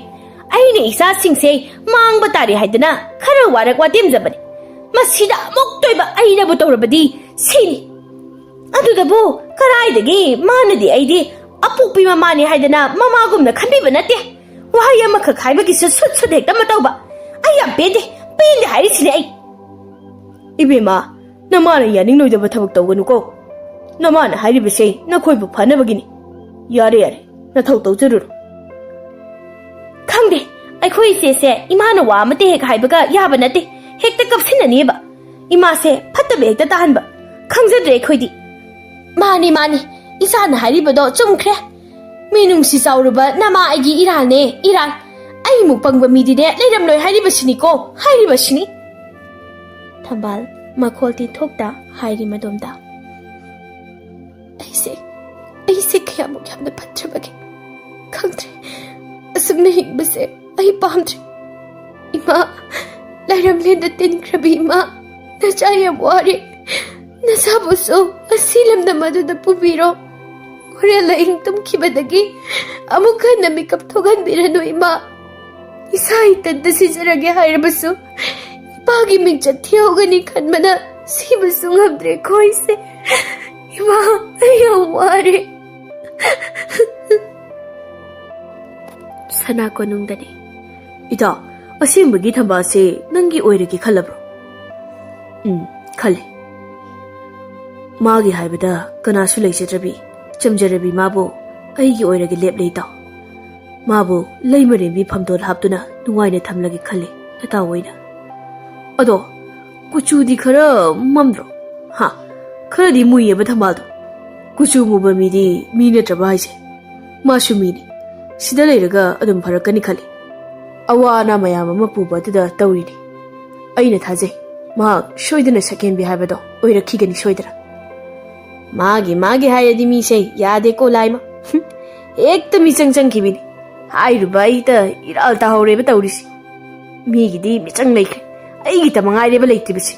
Ay ni isa sing se, mang batari haidana, kara warak watim zabani. Masida moktoy ba ay na buto rabadi, sini. Ado dabo, karay dagi, mana di ay di, apu pi mamani haidana, mamagum na kami ba nati. Wahaya makakay ba kisut hek na mataw ba. Ay pede hari sila ay. Ibema, namana yaning no daba thabak tawganu ko. Namana hairibase na khoibu phanabagini. Yare, na thau tawjarur. Khangde, aikhoi se imana wa amate hek haibaga yaba nate. Hekta kapsinani ba. Ima se phattabe hekta tahanba. Khangzadre khoidi. Mani, isana hairibado chumkhre. Minung si sauruba nama aigi iran. Ai mukpangba midide leiramloi hairibasini ko, hairibasini. Tambal, Makolti Tokda, Hairi Madomda. I say, Kayamuk have the Patrabaki. Country, a submitting Base, I bombed. Ima, Laram Linda Tin Krabima, Nachaya Wari, Nasaboso, a Silam the mother the Pubiro, Urella Ingtum Kibadagi, Amukana make up Togan Biranoima. Isai that the Caesarage Hirabasu. Pagi mincha thiogani khanmana sibasung hamdre koise ima ayaware sana ko nungdani Ita, asimbagi thamba se nangi oiragi khalabro. Khale. Magi haibada kanasu leijadrabi, chamjarabi mabo aigi oiragi lep leita. Mabo leimarimbi phamdor haptuna nungaina thamlagi khale ata oina. Ado, kuchu di khara mamdro. Ha, khara di muye ba thamaldo. Kuchu mu ba mi di mi na traba haise. Masu mi ni. Sida leiraga adum pharakani khali. Awa na mayam ama puba da tawri ni. Aina thaje. Ma shoidana second bi habado. Oira khigani shoidara. Magi hayadi mi se yade ko laima. Ek ta mi chang khibini. Hai rubai ta iral ta hore ba tawri si. Mi gi di mi chang leikhe. Ai gita mangai reba leiti bisi.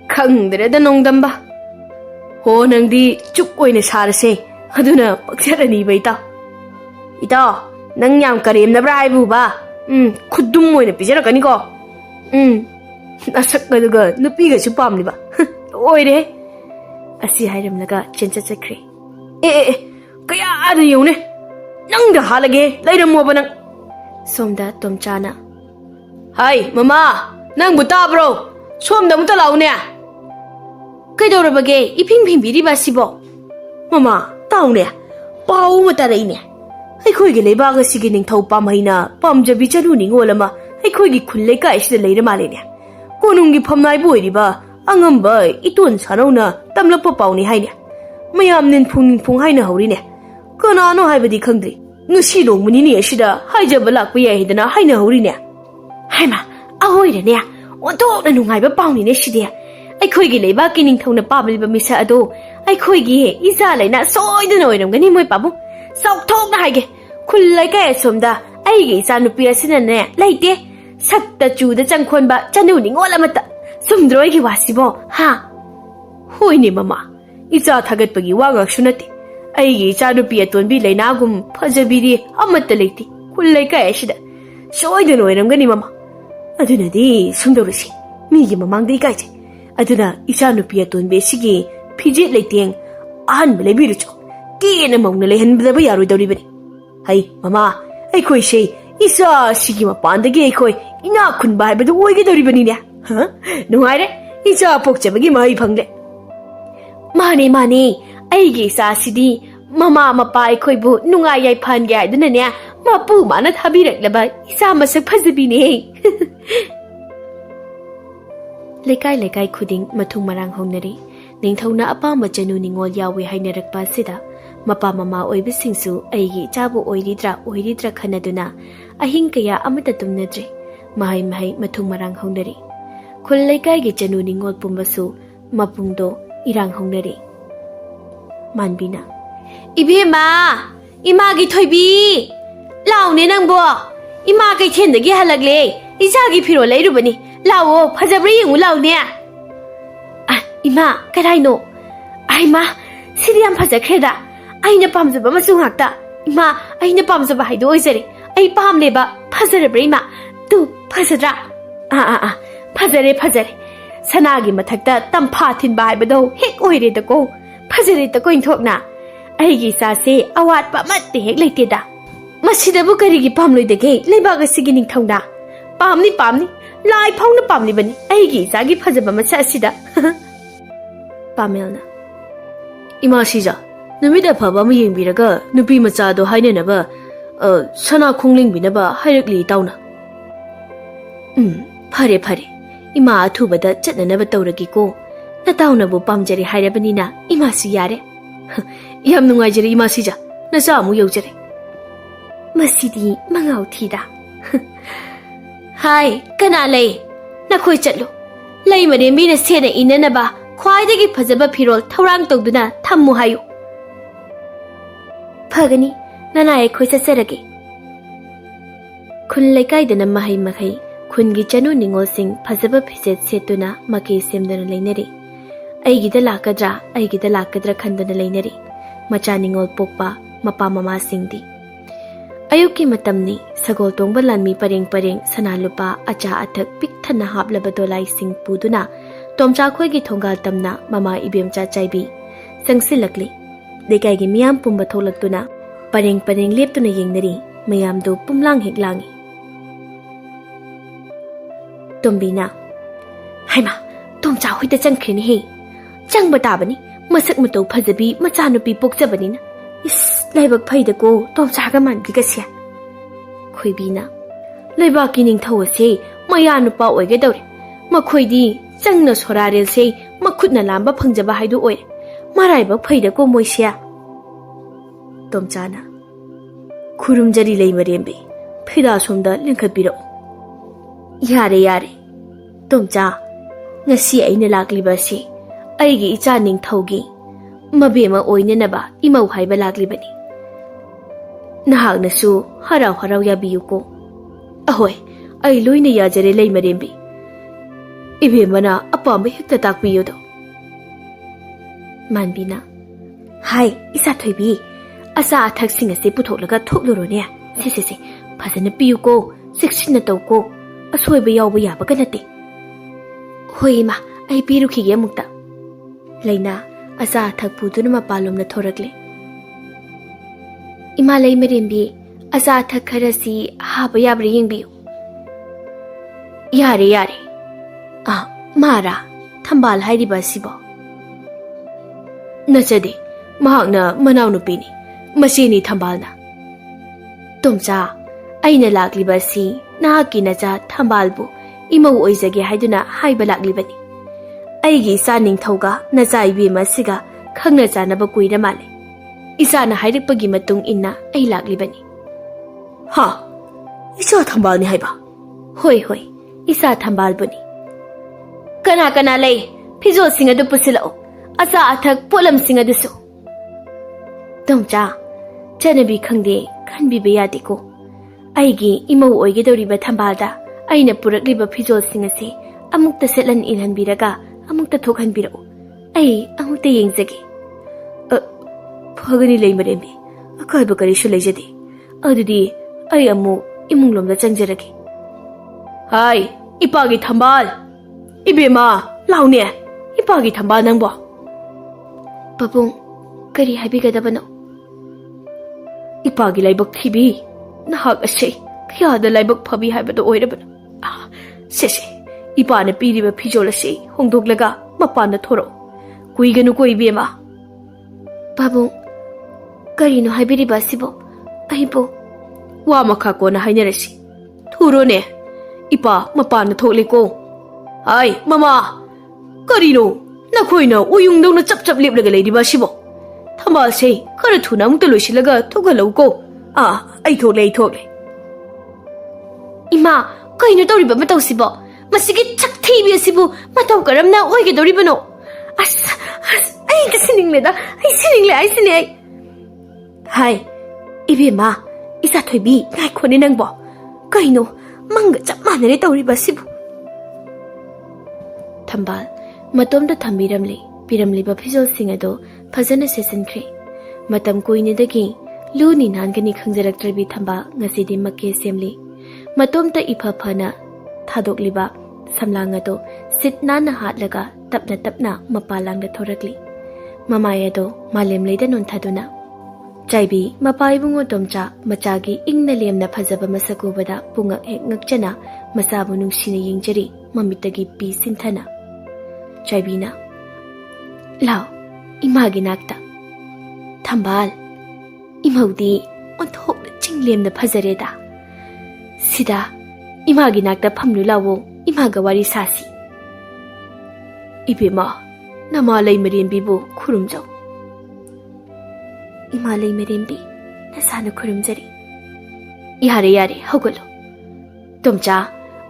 Khangdre da nongdamba. Ho nang di chuk oina sarase. Aduna pakjarani ba ita. Ita, Nang yam karim na brai bu ba. Khudum mo na pijara kani ko. Asak ka duga nupi ga chu pam ni ba. Oi re. Asi hairam naga chencha chakre. Kaya ada yau ne. Nang da halage lairam mo ba nang. Somda Tomchana. Hai mama, nang buta bro. Somda muta lau ne. Kaidorabage iping biri ba sibo. Mama, tau ne. Pau mata rai ne. Ai ge leba ga sigi ning thau pam haina pam jabi chanu ning olama ai gi khulle ka isi leira male ne. Konung gi phamnai boi ri ba angam ba itun sanau na tamla pa pau ni haine. Mayam nin phung haina hori ne. Kana no haibadi khangdri. Ngasi no muni ni asida haija balak pa yai hidana haina hori ne. Haima, ahoi re ne. Onto na nungai ba pau ni ne shide. Ai gi leba ki ning thau na pabli ba misa ado. Ai gi isa laina soi de noi ram gani moi pabu. Sau thok na hai ge khul lai ka somda ai ge sa nu pia sin ne lai te sak ta chu da chang khon ba chanu ni ngol amata sumdroi gi wasibo ha hoi ni mama icha thagat pagi wa ga shunati ai ge cha nu pia ton bi laina gum phajabi ri amata leiti khul lai ka shida soi de noi ram gani mama aduna di sumdorisi mi gi mamang dei kai che aduna icha nu pia ton be sigi phije leiteng an bele bi ru cho Kina mong na lehan ba yaro daw bani. Hay, mama, ay koy siya, isa sige mapandagi ay koy, inakun ba ba daw ay daw bani niya? Ha? Nung ay isa pok siya magi mahipang le. Mani, ay gisa sidi, mama mapa ay koy bu, nung ay pan gaya doon na niya, mapuma na't habirak laba, isa masak pasabi ni. Lekay kuding matung marang hong nari, ning thau na apa majanu ningol yawe hay narakpa sida, Mapa mama oibisingsu aigi chabu oiridra khanaduna ahing kaya amata tumnadre mahai mathung marang hongnari khullai kai gi chanu ningol pumbasu mapungdo irang hongnari manbina ibema ima gi thoibi laune nangbo ima kai chen dagi halagle isa gi phiro leirubani lawo phajabri yingu laune ima karai no ai ma siriam phajakheda Aina pamjaba masung hakta ima aina pamjaba haido oisare ai pamle ba phajare brima tu phajadra phajare sanagi mathakta tampha thin ba haibado hek oire da ko phajare ta koin thokna ai gi sa se awat pa mat te hek leite da masida bu kari gi pamloi de ge leiba ga sigi ning thongda pamni lai phongna pamni bani ai gi sa gi phajaba ma sa sida pamelna ima sija Namida phaba ma yengbiraga nupi macha do hainena ba sana khongling binaba hairakli tauna phare ima athubada chatnana ba tawragi ko na tauna bu pamjari hairabani na ima si yare yam nungai jari ima sija na sa mu yojare masidi mangau thida hai kana lei na khoi chatlo lei mare mi na sena inana ba khwaidagi phajaba phirol thorang tawduna thammu hayu Pagani, nanay ko'y sasaragi. Kun laikay da na mahay, kun gichano ningol sing pasaba piset seto na makisim da na laynari. Ay gida lakadra kanda na laynari. Macha ningol pokpa, mapamama singdi. Ayuki matamni, sagol tong balanmi paring sanalupa acha atak piktan na hablabado lay sing pudo na. Tomcha ko'y gitonggal tamna mama ibim cha chaybi. Sang silakli. Dekay gi miyam pumba tholagtuna pareng leptuna yengnari mayam do pumlang heklangi Tombina Haima tomcha hoida changkhrini he changba tabani masak mato phajabi machanupi pokjabani na is laibak phaida ko tomcha ga man gi gasya Khoibina Laiba ki ning thawase maya nupa oige dawre makhoidi changna sorarel se makhutna lamba phangjaba haidu oire Marai ba phaida ko moisia Tomchana Khurum jari lei marembe phida somda lengkhat biro Yare Tomcha ngasi aina lakli ba si aigi icha ning thogi mabema oine na ba imau haiba lakli bani Nahag na su haraw ya biyu ko Ahoy ai loina ya jare lei marembe Ibe mana apamba hekta takbiyo do Manbina Hai, isa thoibi. Asa athak sing ase puthok laga thok loro ne. ꯁꯤ ꯐꯖꯅ ꯄꯤꯌꯨꯀꯣ ꯆꯦꯛꯁꯤꯟꯅ ꯇꯧꯀꯣ ꯑꯁꯣꯏꯕ ꯌꯥꯎꯕ ꯌꯥꯕꯒ ꯅꯠꯇꯦ ꯍꯣꯏ ꯏꯃꯥ ꯑꯩ ꯄꯤꯔꯨꯈꯤꯒꯦ ꯑꯃꯨꯛꯇ ꯂꯩꯅꯥ ꯑꯆꯥ ꯑꯊꯛ ꯄꯨꯗꯨꯅ ꯃꯄꯥꯟꯂꯣꯝꯗ ꯊꯣꯔꯛꯂꯦ ꯏꯃꯥ ꯂꯩꯃꯔꯦꯝꯕꯤ ꯑꯆꯥ ꯑꯊꯛ ꯈꯔꯁꯤ ꯍꯥꯞꯄ ꯌꯥꯕ꯭ꯔꯥ ꯌꯦꯡꯕꯤꯌꯨ ꯌꯥꯔꯦ ꯃꯥꯔꯥ ꯊꯝꯕꯥꯜ ꯍꯥꯏꯔꯤꯕ ꯑꯁꯤꯕꯣ ꯅꯆꯗꯦ ꯃꯍꯥꯛꯅ ꯃꯅꯥꯎꯅꯨꯄꯤꯅꯤ ꯃꯆꯦꯅꯤ ꯊꯝꯕꯥꯜꯅ ꯇꯣꯝꯆꯥ ꯑꯩꯅ ꯂꯥꯛꯂꯤꯕ ꯑꯁꯤ ꯅꯍꯥꯛꯀꯤ ꯅꯆꯥ ꯊꯝꯕꯥꯜꯕꯨ ꯏꯃꯧ ꯑꯣꯏꯖꯒꯦ ꯍꯥꯏꯗꯨꯅ ꯍꯥꯏꯕ ꯂꯥꯛꯂꯤꯕꯅꯤ ꯑꯩꯒꯤ ꯏꯆꯥ ꯅꯤꯡꯊꯧꯒ ꯅꯆꯥ ꯏꯕꯦꯝꯃ ꯑꯁꯤꯒ ꯈꯪꯅ ꯆꯥꯅꯕ ꯀꯨꯏꯔ ꯃꯥꯜꯂꯦ ꯏꯆꯥꯅ ꯍꯥꯏꯔꯛꯄꯒꯤ ꯃꯇꯨꯡ ꯏꯟꯅ ꯑꯩ ꯂꯥꯛꯂꯤꯕꯅꯤ ꯍꯥ ꯏꯆꯥ ꯊꯝꯕꯥꯜꯅꯤ ꯍꯥꯏꯕ ꯍꯣꯏ ꯏꯆꯥ ꯊꯝꯕꯥꯜꯕꯨꯅꯤ ꯀꯅꯥ ꯂꯩ ꯐꯤꯖꯣꯜꯁꯤꯡ ꯑꯗꯨ ꯄꯨꯁꯤꯜꯂꯛꯎ ꯑꯆꯥ ꯑꯊꯛ ꯄꯣꯠꯂꯝꯁꯤꯡ ꯑꯗꯨꯁꯨ ꯇꯣꯝꯆꯥ ꯆꯠꯅꯕꯤ ꯈꯪꯗꯦ ꯈꯟꯕꯤꯕ ꯌꯥꯗꯦꯀꯣ ꯑꯩꯒꯤ ꯏꯃꯧ ꯑꯣꯏꯒꯗꯧꯔꯤꯕ ꯊꯝꯕꯥꯜꯗ ꯑꯩꯅ ꯄꯨꯔꯛꯂꯤꯕ ꯐꯤꯖꯣꯜꯁꯤꯡ ꯑꯁꯤ ꯑꯃꯨꯛꯇ ꯁꯦꯠꯍꯟ ꯏꯜꯍꯟꯕꯤꯔꯒ ꯑꯃꯨꯛꯇ ꯊꯣꯛꯍꯟꯕꯤꯔꯛꯎ ꯑꯩ ꯑꯃꯨꯛꯇ ꯌꯦꯡꯖꯒꯦ ꯐꯒꯅꯤ ꯂꯩꯃꯔꯦꯝꯕꯤ ꯑꯀꯥꯏꯕ ꯀꯔꯤꯁꯨ ꯂꯩꯖꯗꯦ ꯑꯗꯨꯗꯤ ꯑꯩ ꯑꯃꯨꯛ ꯏꯃꯨꯡꯂꯣꯝꯗ ꯆꯪꯖꯔꯒꯦ ꯍꯥꯏ ꯏꯄꯥꯒꯤ ꯊꯝꯕꯥꯜ ꯏꯕꯦꯝꯃ ꯂꯥꯎꯅꯦ ꯏꯄꯥꯒꯤ ꯊꯝꯕꯥꯜ ꯅꯪꯕꯣ ꯄꯥꯕꯨꯡ ꯀꯔꯤ ꯍꯥꯏꯕꯤꯒꯗꯕꯅꯣ ꯏꯄꯥꯒꯤ ꯂꯥꯏꯕꯛ ꯊꯤꯕꯤ ꯅꯍꯥꯛ ꯑꯁꯤ ꯀꯌꯥꯗ ꯂꯥꯏꯕꯛ ꯐꯕꯤ ꯍꯥꯏꯕꯗꯣ ꯑꯣꯏꯔꯕꯅꯣ ꯁꯦ ꯏꯄꯥꯅ ꯄꯤꯔꯤꯕ ꯐꯤꯖꯣꯜ ꯑꯁꯤ ꯍꯣꯡꯗꯣꯛꯂꯒ ꯃꯄꯥꯟꯗ ꯊꯣꯔꯛꯎ ꯀꯨꯏꯒꯅꯨꯀꯣ ꯏꯕꯦꯝꯃ ꯄꯥꯕꯨꯡ ꯀꯔꯤꯅꯣ ꯍꯥꯏꯕꯤꯔꯤꯕ ꯑꯁꯤꯕꯣ ꯑꯩꯕꯨ ꯋꯥ ꯃꯈꯥ ꯀꯣꯟꯅ ꯍꯥꯏꯅꯔꯁꯤ ꯊꯨꯔꯣꯅꯦ ꯏꯄꯥ ꯃꯄꯥꯟꯗ ꯊꯣꯛꯂꯦꯀꯣ ꯍꯥꯏ ꯃꯃꯥ ꯀꯔꯤꯅꯣ ꯅꯈꯣꯏꯅ ꯎꯌꯨꯡꯗꯧꯅ ꯆꯞ ꯂꯦꯞꯂꯒ ꯂꯩꯔꯤꯕ ꯑꯁꯤꯕꯣ ꯊꯝꯕꯥꯜꯁꯦ ꯈꯔ ꯊꯨꯅ ꯑꯃꯨꯛꯇ ꯂꯣꯏꯁꯤꯜꯂꯒ ꯊꯣꯛꯍꯜꯂꯛꯎꯀꯣ ꯑꯩ ꯊꯣꯛꯂꯦ ꯏꯃꯥ ꯀꯩꯅꯣ ꯇꯧꯔꯤꯕ ꯃꯇꯧꯁꯤꯕꯣ ꯃꯁꯤꯒꯤ ꯆꯛꯊꯤꯕꯤ ꯑꯁꯤꯕꯨ ꯃꯇꯧ ꯀꯔꯝꯅ ꯑꯣꯏꯒꯗꯧꯔꯤꯕꯅꯣ ꯑꯁ ꯑꯩ ꯁꯤꯅꯤꯡꯂꯦ ꯑꯩ ꯍꯥꯏ ꯏꯕꯦꯝꯃ ꯏꯆꯥꯊꯣꯏꯕꯤ ꯉꯥꯏꯈꯣꯅꯦ ꯅꯪꯕꯣ ꯀꯩꯅꯣ ꯃꯪꯒ ꯆꯞ ꯃꯥꯟꯅꯔꯦ ꯇꯧꯔꯤꯕ ꯑꯁꯤꯕꯨ ꯊꯝꯕꯥꯜ ꯃꯇꯣꯝꯗ ꯄꯤꯔꯝꯂꯤꯕ ꯐꯤꯖꯣꯜꯁꯤꯡ ꯑꯗꯨ ꯐꯖꯅ ꯁꯦꯠꯆꯤꯟꯈ꯭ꯔꯦ ꯃꯇꯝ ꯀꯨꯏꯅꯗꯒꯤ ꯂꯨꯅꯤ ꯅꯥꯟꯒꯅꯤ ꯈꯪꯖꯔꯛꯇ꯭ꯔꯕꯤ ꯊꯝꯕꯥꯜ ꯉꯁꯤꯗꯤ ꯃꯀꯦ ꯁꯦꯝꯂꯤ ꯃꯇꯣꯝꯇ ꯏꯐ ꯐꯅ ꯊꯥꯗꯣꯛꯂꯤꯕ ꯁꯝꯂꯥꯡ ꯑꯗꯨ ꯁꯤꯠ ꯅꯥꯟꯅ ꯍꯥꯠꯂꯒ ꯇꯞꯅ ꯃꯄꯥꯟꯂꯥꯡꯗ ꯊꯣꯔꯛꯂꯤ ꯃꯃꯥꯏ ꯑꯗꯨ ꯃꯥꯂꯦꯝ ꯂꯩꯗ ꯅꯣꯟꯊꯗꯨꯅ ꯆꯥꯏꯕꯤ ꯃꯄꯥ ꯏꯕꯨꯡꯉꯣ ꯇꯣꯝꯆꯥ ꯃꯆꯥꯒꯤ ꯏꯪꯅ ꯂꯦꯝꯅ ꯐꯖꯕ ꯃꯁꯛ ꯎꯕꯗ ꯄꯨꯡꯉꯛ ꯍꯦꯛ ꯉꯛꯆꯅ ꯃꯆꯥꯕꯨ ꯅꯨꯡꯁꯤꯅ ꯌꯦꯡꯖꯔꯤ ꯃꯃꯤꯠꯇꯒꯤ ꯄꯤ ꯁꯤꯟꯊꯅ ꯆꯥꯏꯕꯤꯅ ꯂꯥꯎ ꯏꯃꯥꯒꯤ ꯅꯥꯛꯇ ꯊꯝꯕꯥꯜ ꯏꯃꯧꯗꯤ ꯑꯣꯟꯊꯣꯛꯅ ꯆꯤꯡꯂꯦꯝꯅ ꯐꯖꯔꯦꯗ ꯁꯤꯗ ꯏꯃꯥꯒꯤ ꯅꯥꯛꯇ ꯐꯝꯂꯨ ꯂꯥꯎꯋꯣ ꯏꯃꯥꯒ ꯋꯥꯔꯤ ꯁꯥꯁꯤ ꯏꯕꯦꯝꯃ ꯅꯃꯥ ꯂꯩꯃꯔꯦꯝꯕꯤꯕꯨ ꯈꯨꯔꯨꯝꯖꯧ ꯏꯃꯥ ꯂꯩꯃꯔꯦꯝꯕꯤ ꯅꯁꯥꯅ ꯈꯨꯔꯨꯝꯖꯔꯤ ꯌꯥꯔꯦ ꯍꯧꯒꯠꯂꯣ ꯇꯣꯝꯆꯥ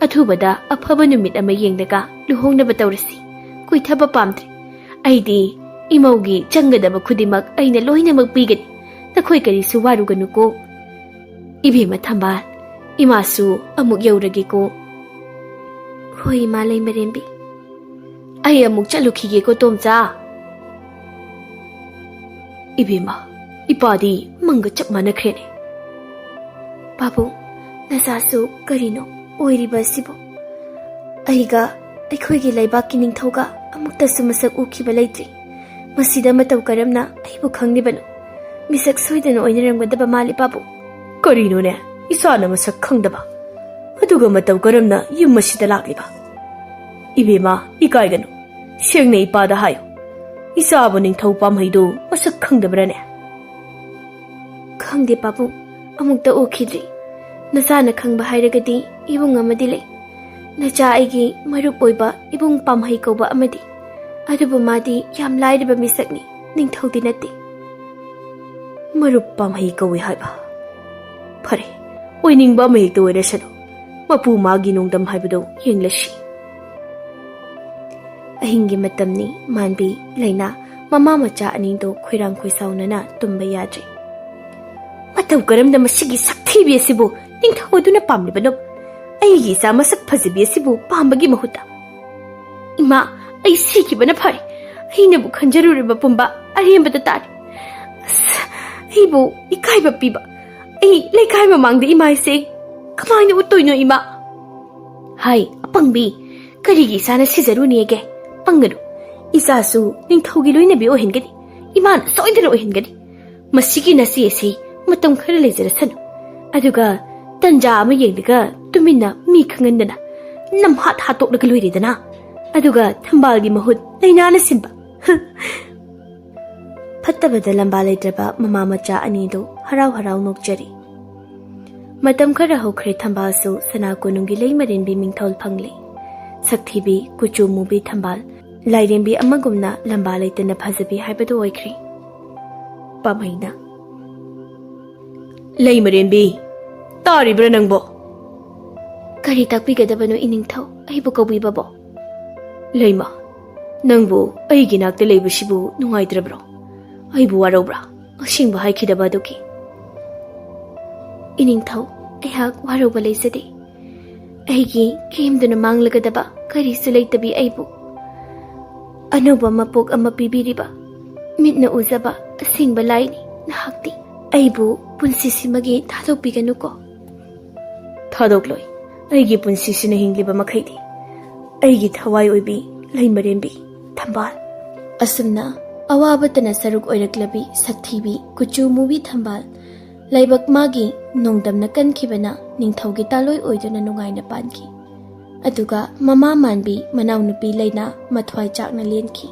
ꯑꯊꯨꯕꯗ ꯑꯐꯕ ꯅꯨꯃꯤꯠ ꯑꯃ ꯌꯦꯡꯂꯒ ꯂꯨꯍꯣꯡꯅꯕ ꯇꯧꯔꯁꯤ ꯀꯨꯏꯊꯕ ꯄꯥꯝꯗ꯭ꯔꯦ ꯑꯩꯗꯤ ꯏꯃꯧꯒꯤ ꯆꯪꯒꯗꯕ ꯈꯨꯗꯤꯡꯃꯛ ꯑꯩꯅ ꯂꯣꯏꯅꯃꯛ ꯄꯤꯒꯅꯤ ꯅꯈꯣꯏ ꯀꯔꯤꯁꯨ ꯋꯥꯔꯨꯒꯅꯨꯀꯣ ꯏꯕꯦꯝꯃ ꯊꯝꯕꯥꯜ ꯏꯃꯥꯁꯨ ꯑꯃꯨꯛ ꯌꯧꯔꯒꯦꯀꯣ ꯍꯣꯏ ꯏꯃꯥ ꯂꯩꯃꯔꯦꯝꯕꯤ ꯑꯩ ꯑꯃꯨꯛ ꯆꯠꯂꯨꯈꯤꯒꯦꯀꯣ ꯇꯣꯝꯆꯥ ꯏꯕꯦꯝꯃ ꯏꯄꯥꯗꯤ ꯃꯪꯒ ꯆꯞ ꯃꯥꯟꯅꯈ꯭ꯔꯦꯅꯦ ꯄꯥꯕꯨꯡ ꯅꯆꯥꯁꯨ ꯀꯔꯤꯅꯣ ꯑꯣꯏꯔꯤꯕ ꯑꯁꯤꯕꯨ ꯑꯩꯒ ꯑꯩꯈꯣꯏꯒꯤ ꯂꯩꯕꯥꯛꯀꯤ ꯅꯤꯡꯊꯧꯒ ꯑꯃꯨꯛꯇꯁꯨ ꯃꯁꯛ ꯎꯈꯤꯕ ꯂꯩꯇ꯭ꯔꯤ ꯃꯁꯤꯗ ꯃꯇꯧ ꯀꯔꯝꯅ ꯑꯩꯕꯨ ꯈꯪꯂꯤꯕꯅꯣ ꯃꯤꯁꯛ ꯁꯣꯏꯗꯅ ꯑꯣꯏꯅꯔꯝꯒꯗꯕ ꯃꯥꯜꯂꯤ ꯄꯥꯕꯨꯡ ꯀꯔꯤꯅꯣꯅꯦ ꯏꯆꯥꯅ ꯃꯁꯛ ꯈꯪꯗꯕ ꯑꯗꯨꯒ ꯃꯇꯧ ꯀꯔꯝꯅ ꯌꯨꯝ ꯑꯁꯤꯗ ꯂꯥꯛꯂꯤꯕ ꯏꯕꯦꯝꯃ ꯏꯀꯥꯏꯒꯅꯨ ꯁꯦꯡꯅ ꯏꯄꯥꯗ ꯍꯥꯏꯌꯨ ꯏꯆꯥꯕꯨ ꯅꯤꯡꯊꯧ ꯄꯥꯝꯍꯩꯗꯨ ꯃꯁꯛ ꯈꯪꯗꯕ꯭ꯔꯅꯦ ꯈꯪꯗꯦ ꯄꯥꯕꯨꯡ ꯑꯃꯨꯛꯇ ꯎꯈꯤꯗ꯭ꯔꯤ ꯅꯆꯥꯅ ꯈꯪꯕ ꯍꯥꯏꯔꯒꯗꯤ ꯏꯕꯨꯡ ꯑꯃꯗꯤ ꯂꯩ ꯅꯆꯥ ꯑꯩꯒꯤ ꯃꯔꯨꯞ ꯑꯣꯏꯕ ꯏꯕꯨꯡ ꯄꯥꯝꯍꯩ ꯀꯧꯕ ꯑꯃꯗꯤ ꯑꯗꯨꯕꯨ ꯃꯥꯗꯤ ꯌꯥꯝ ꯂꯥꯏꯔꯕ ꯃꯤꯁꯛꯅꯤ ꯅꯤꯡꯊꯧꯗꯤ ꯅꯠꯇꯦ ꯃꯔꯨꯞ ꯄꯥꯝꯍꯩ ꯀꯧꯏ ꯍꯥꯏꯕ ꯐꯔꯦ ꯑꯣꯏꯅꯤꯡꯕ ꯑꯃ ꯍꯦꯛꯇ ꯑꯣꯏꯔꯁꯅꯨ ꯃꯄꯨ ꯃꯥꯒꯤ ꯅꯣꯡꯗꯝ ꯍꯥꯏꯕꯗꯣ ꯌꯦꯡꯂꯁꯤ ꯑꯍꯤꯡꯒꯤ ꯃꯇꯝꯅꯤ ꯃꯥꯟꯕꯤ ꯂꯩꯅꯥ ꯃꯃꯥ ꯃꯆꯥ ꯑꯅꯤꯗꯣ ꯈꯣꯏꯔꯥꯡ ꯈꯣꯏꯁꯥꯎꯅꯅ ꯇꯨꯝꯕ ꯌꯥꯗ꯭ꯔꯤ ꯃꯇꯧ ꯀꯔꯝꯅ ꯃꯁꯤꯒꯤ ꯁꯛꯊꯤꯕꯤ ꯑꯁꯤꯕꯨ ꯅꯤꯡꯊꯧ ꯑꯗꯨꯅ ꯄꯥꯝꯂꯤꯕꯅꯣ ꯑꯩꯒꯤ ꯏꯆꯥ ꯃꯁꯛ ꯐꯖꯕꯤ ꯑꯁꯤꯕꯨ ꯄꯥꯝꯕꯒꯤ ꯃꯍꯨꯠꯇ ꯏꯃꯥ ꯑꯩ ꯁꯤꯈꯤꯕꯅ ꯐꯔꯦ ꯑꯩꯅꯕꯨ ꯈꯟꯖꯔꯨꯔꯤꯕ ꯄꯨꯝꯕ ꯑꯔꯦꯝꯕꯗ ꯇꯥꯔꯦ ꯑꯁ ꯑꯩꯕꯨ ꯏꯀꯥꯏꯕ ꯄꯤꯕ ꯑꯩ ꯂꯩꯀꯥꯏ ꯃꯃꯥꯡꯗ ꯏꯃꯥꯏꯁꯦ ꯀꯃꯥꯏꯅ ꯎꯠꯇꯣꯏꯅꯣ ꯏꯃꯥ? ꯍꯥꯏ ꯑꯄꯪꯕꯤ, ꯀꯔꯤꯒꯤ ꯏꯆꯥꯅ ꯁꯤꯖꯔꯨꯅꯦꯒꯦ? ꯄꯪꯒꯅꯨ, ꯏꯆꯥꯁꯨ ꯅꯤꯡꯊꯧꯒꯤ ꯂꯣꯏꯅꯕꯤ ꯑꯣꯏꯍꯟꯒꯅꯤ, ꯏꯃꯥꯅ ꯁꯣꯏꯗꯅ ꯑꯣꯏꯍꯟꯒꯅꯤ꯫ ꯃꯁꯤꯒꯤ ꯅꯆꯦ ꯑꯁꯤ ꯃꯇꯝ ꯈꯔ ꯂꯩꯖꯔꯁꯅꯨ, ꯑꯗꯨꯒ ꯇꯟꯖꯥ ꯑꯃ ꯌꯦꯡꯂꯒ ꯇꯨꯃꯤꯟꯅ ꯃꯤ ꯈꯪꯍꯟꯗꯅ ꯅꯝꯍꯥꯠ ꯍꯥꯠꯇꯣꯛꯂꯒ ꯂꯣꯏꯔꯦꯗꯅ, ꯑꯗꯨꯒ ꯊꯝꯕꯥꯜꯒꯤ ꯃꯍꯨꯠ ꯂꯩꯅꯥꯅ ꯁꯤꯟꯕ꯫ ꯐꯠꯇꯕꯗ ꯂꯝꯕꯥ ꯂꯩꯇ꯭ꯔꯕ ꯃꯃꯥ ꯃꯆꯥ ꯑꯅꯤꯗꯨ ꯍꯔꯥꯎ ꯍꯔꯥꯎ ꯅꯣꯛꯆꯔꯤ꯫ ꯃꯇꯝ ꯈꯔ ꯍꯧꯈ꯭ꯔꯦ ꯊꯝꯕꯥꯜꯁꯨ ꯁꯅꯥ ꯀꯣꯅꯨꯡꯒꯤ ꯂꯩꯃꯔꯦꯟꯕꯤ ꯃꯤꯡꯊꯣꯜ ꯐꯪꯂꯦ꯫ ꯁꯛꯊꯤꯕꯤ ꯀꯨꯆꯨ ꯃꯨꯕꯤ ꯊꯝꯕꯥꯜ ꯂꯥꯏꯔꯦꯝꯕꯤ ꯑꯃꯒꯨꯝꯅ ꯂꯝꯕꯥ ꯂꯩꯇꯅ ꯐꯖꯕꯤ ꯍꯥꯏꯕꯗꯨ ꯑꯣꯏꯈ꯭ꯔꯦ꯫ ꯄꯥꯝꯍꯩꯅ ꯂꯩꯃꯔꯦꯟꯕꯤ, ꯇꯥꯔꯤꯕ꯭ꯔꯥ ꯅꯪꯕꯣ? ꯀꯔꯤ ꯇꯥꯛꯄꯤꯒꯗꯕꯅꯣ ꯏꯅꯤꯡꯊꯧ, ꯑꯩꯕꯨ ꯀꯧꯕꯤꯕꯕꯣ? ꯂꯩꯃ, ꯅꯪꯕꯨ ꯑꯩꯒꯤ ꯅꯥꯛꯇ ꯂꯩꯕꯁꯤꯕꯨ ꯅꯨꯡꯉꯥꯏꯇ꯭ꯔꯕ꯭ꯔꯣ? ꯑꯩꯕꯨ ꯋꯥꯔꯧꯕ꯭ꯔꯥ? ꯑꯁꯦꯡꯕ ꯍꯥꯏꯈꯤꯗꯕ ꯑꯗꯨꯒꯤ? ꯏꯅꯤꯡꯊꯧ, ꯑꯩꯍꯥꯛ ꯋꯥꯔꯧꯕ ꯂꯩꯖꯗꯦ꯫ ꯑꯩꯒꯤ ꯀꯦꯝꯗꯨꯅ ꯃꯥꯡꯂꯒꯗꯕ ꯀꯔꯤꯁꯨ ꯂꯩꯇꯕꯤ ꯑꯩꯕꯨ ꯑꯅꯧꯕ ꯃꯄꯣꯛ ꯑꯃ ꯄꯤꯕꯤꯔꯤꯕ ꯃꯤꯠꯅ ꯎꯖꯕ ꯑꯁꯦꯡꯕ ꯂꯥꯏꯅꯤ ꯅꯍꯥꯛꯇꯤ꯫ ꯑꯩꯕꯨ ꯄꯨꯟꯁꯤꯁꯤꯃꯒꯤ ꯊꯥꯗꯣꯛꯄꯤꯒꯅꯨꯀꯣ꯫ ꯊꯥꯗꯣꯛꯂꯣꯏ, ꯑꯩꯒꯤ ꯄꯨꯟꯁꯤꯁꯤꯅ ꯍꯤꯡꯂꯤꯕ ꯃꯈꯩꯗꯤ ꯑꯩꯒꯤ ꯊꯋꯥꯏ ꯑꯣꯏꯕꯤ ꯂꯩꯃꯔꯦꯟꯕꯤ ꯊꯝꯕꯥꯜ꯫ ꯑꯁꯨꯝꯅ ꯑꯋꯥꯕꯇꯅ ꯁꯔꯨꯛ ꯑꯣꯏꯔꯛꯂꯕꯤ ꯁꯛꯊꯤꯕꯤ ꯀꯨꯆꯨ ꯃꯨꯕꯤ ꯊꯝꯕꯥꯜ ꯂꯥꯏꯕꯛ ꯃꯥꯒꯤ ꯅꯣꯡꯗꯝꯅ ꯀꯟꯈꯤꯕꯅ ꯅꯤꯡꯊꯧꯒꯤ ꯇꯥꯂꯣꯏ ꯑꯣꯏꯗꯨꯅ ꯅꯨꯡꯉꯥꯏꯅ ꯄꯥꯟꯈꯤ꯫ ꯑꯗꯨꯒ ꯃꯃꯥ ꯃꯥꯟꯕꯤ ꯃꯅꯥꯎꯅꯨꯄꯤ ꯂꯩꯅꯥ ꯃꯊ꯭ꯋꯥꯏ ꯆꯥꯛꯅ ꯂꯦꯟꯈꯤ꯫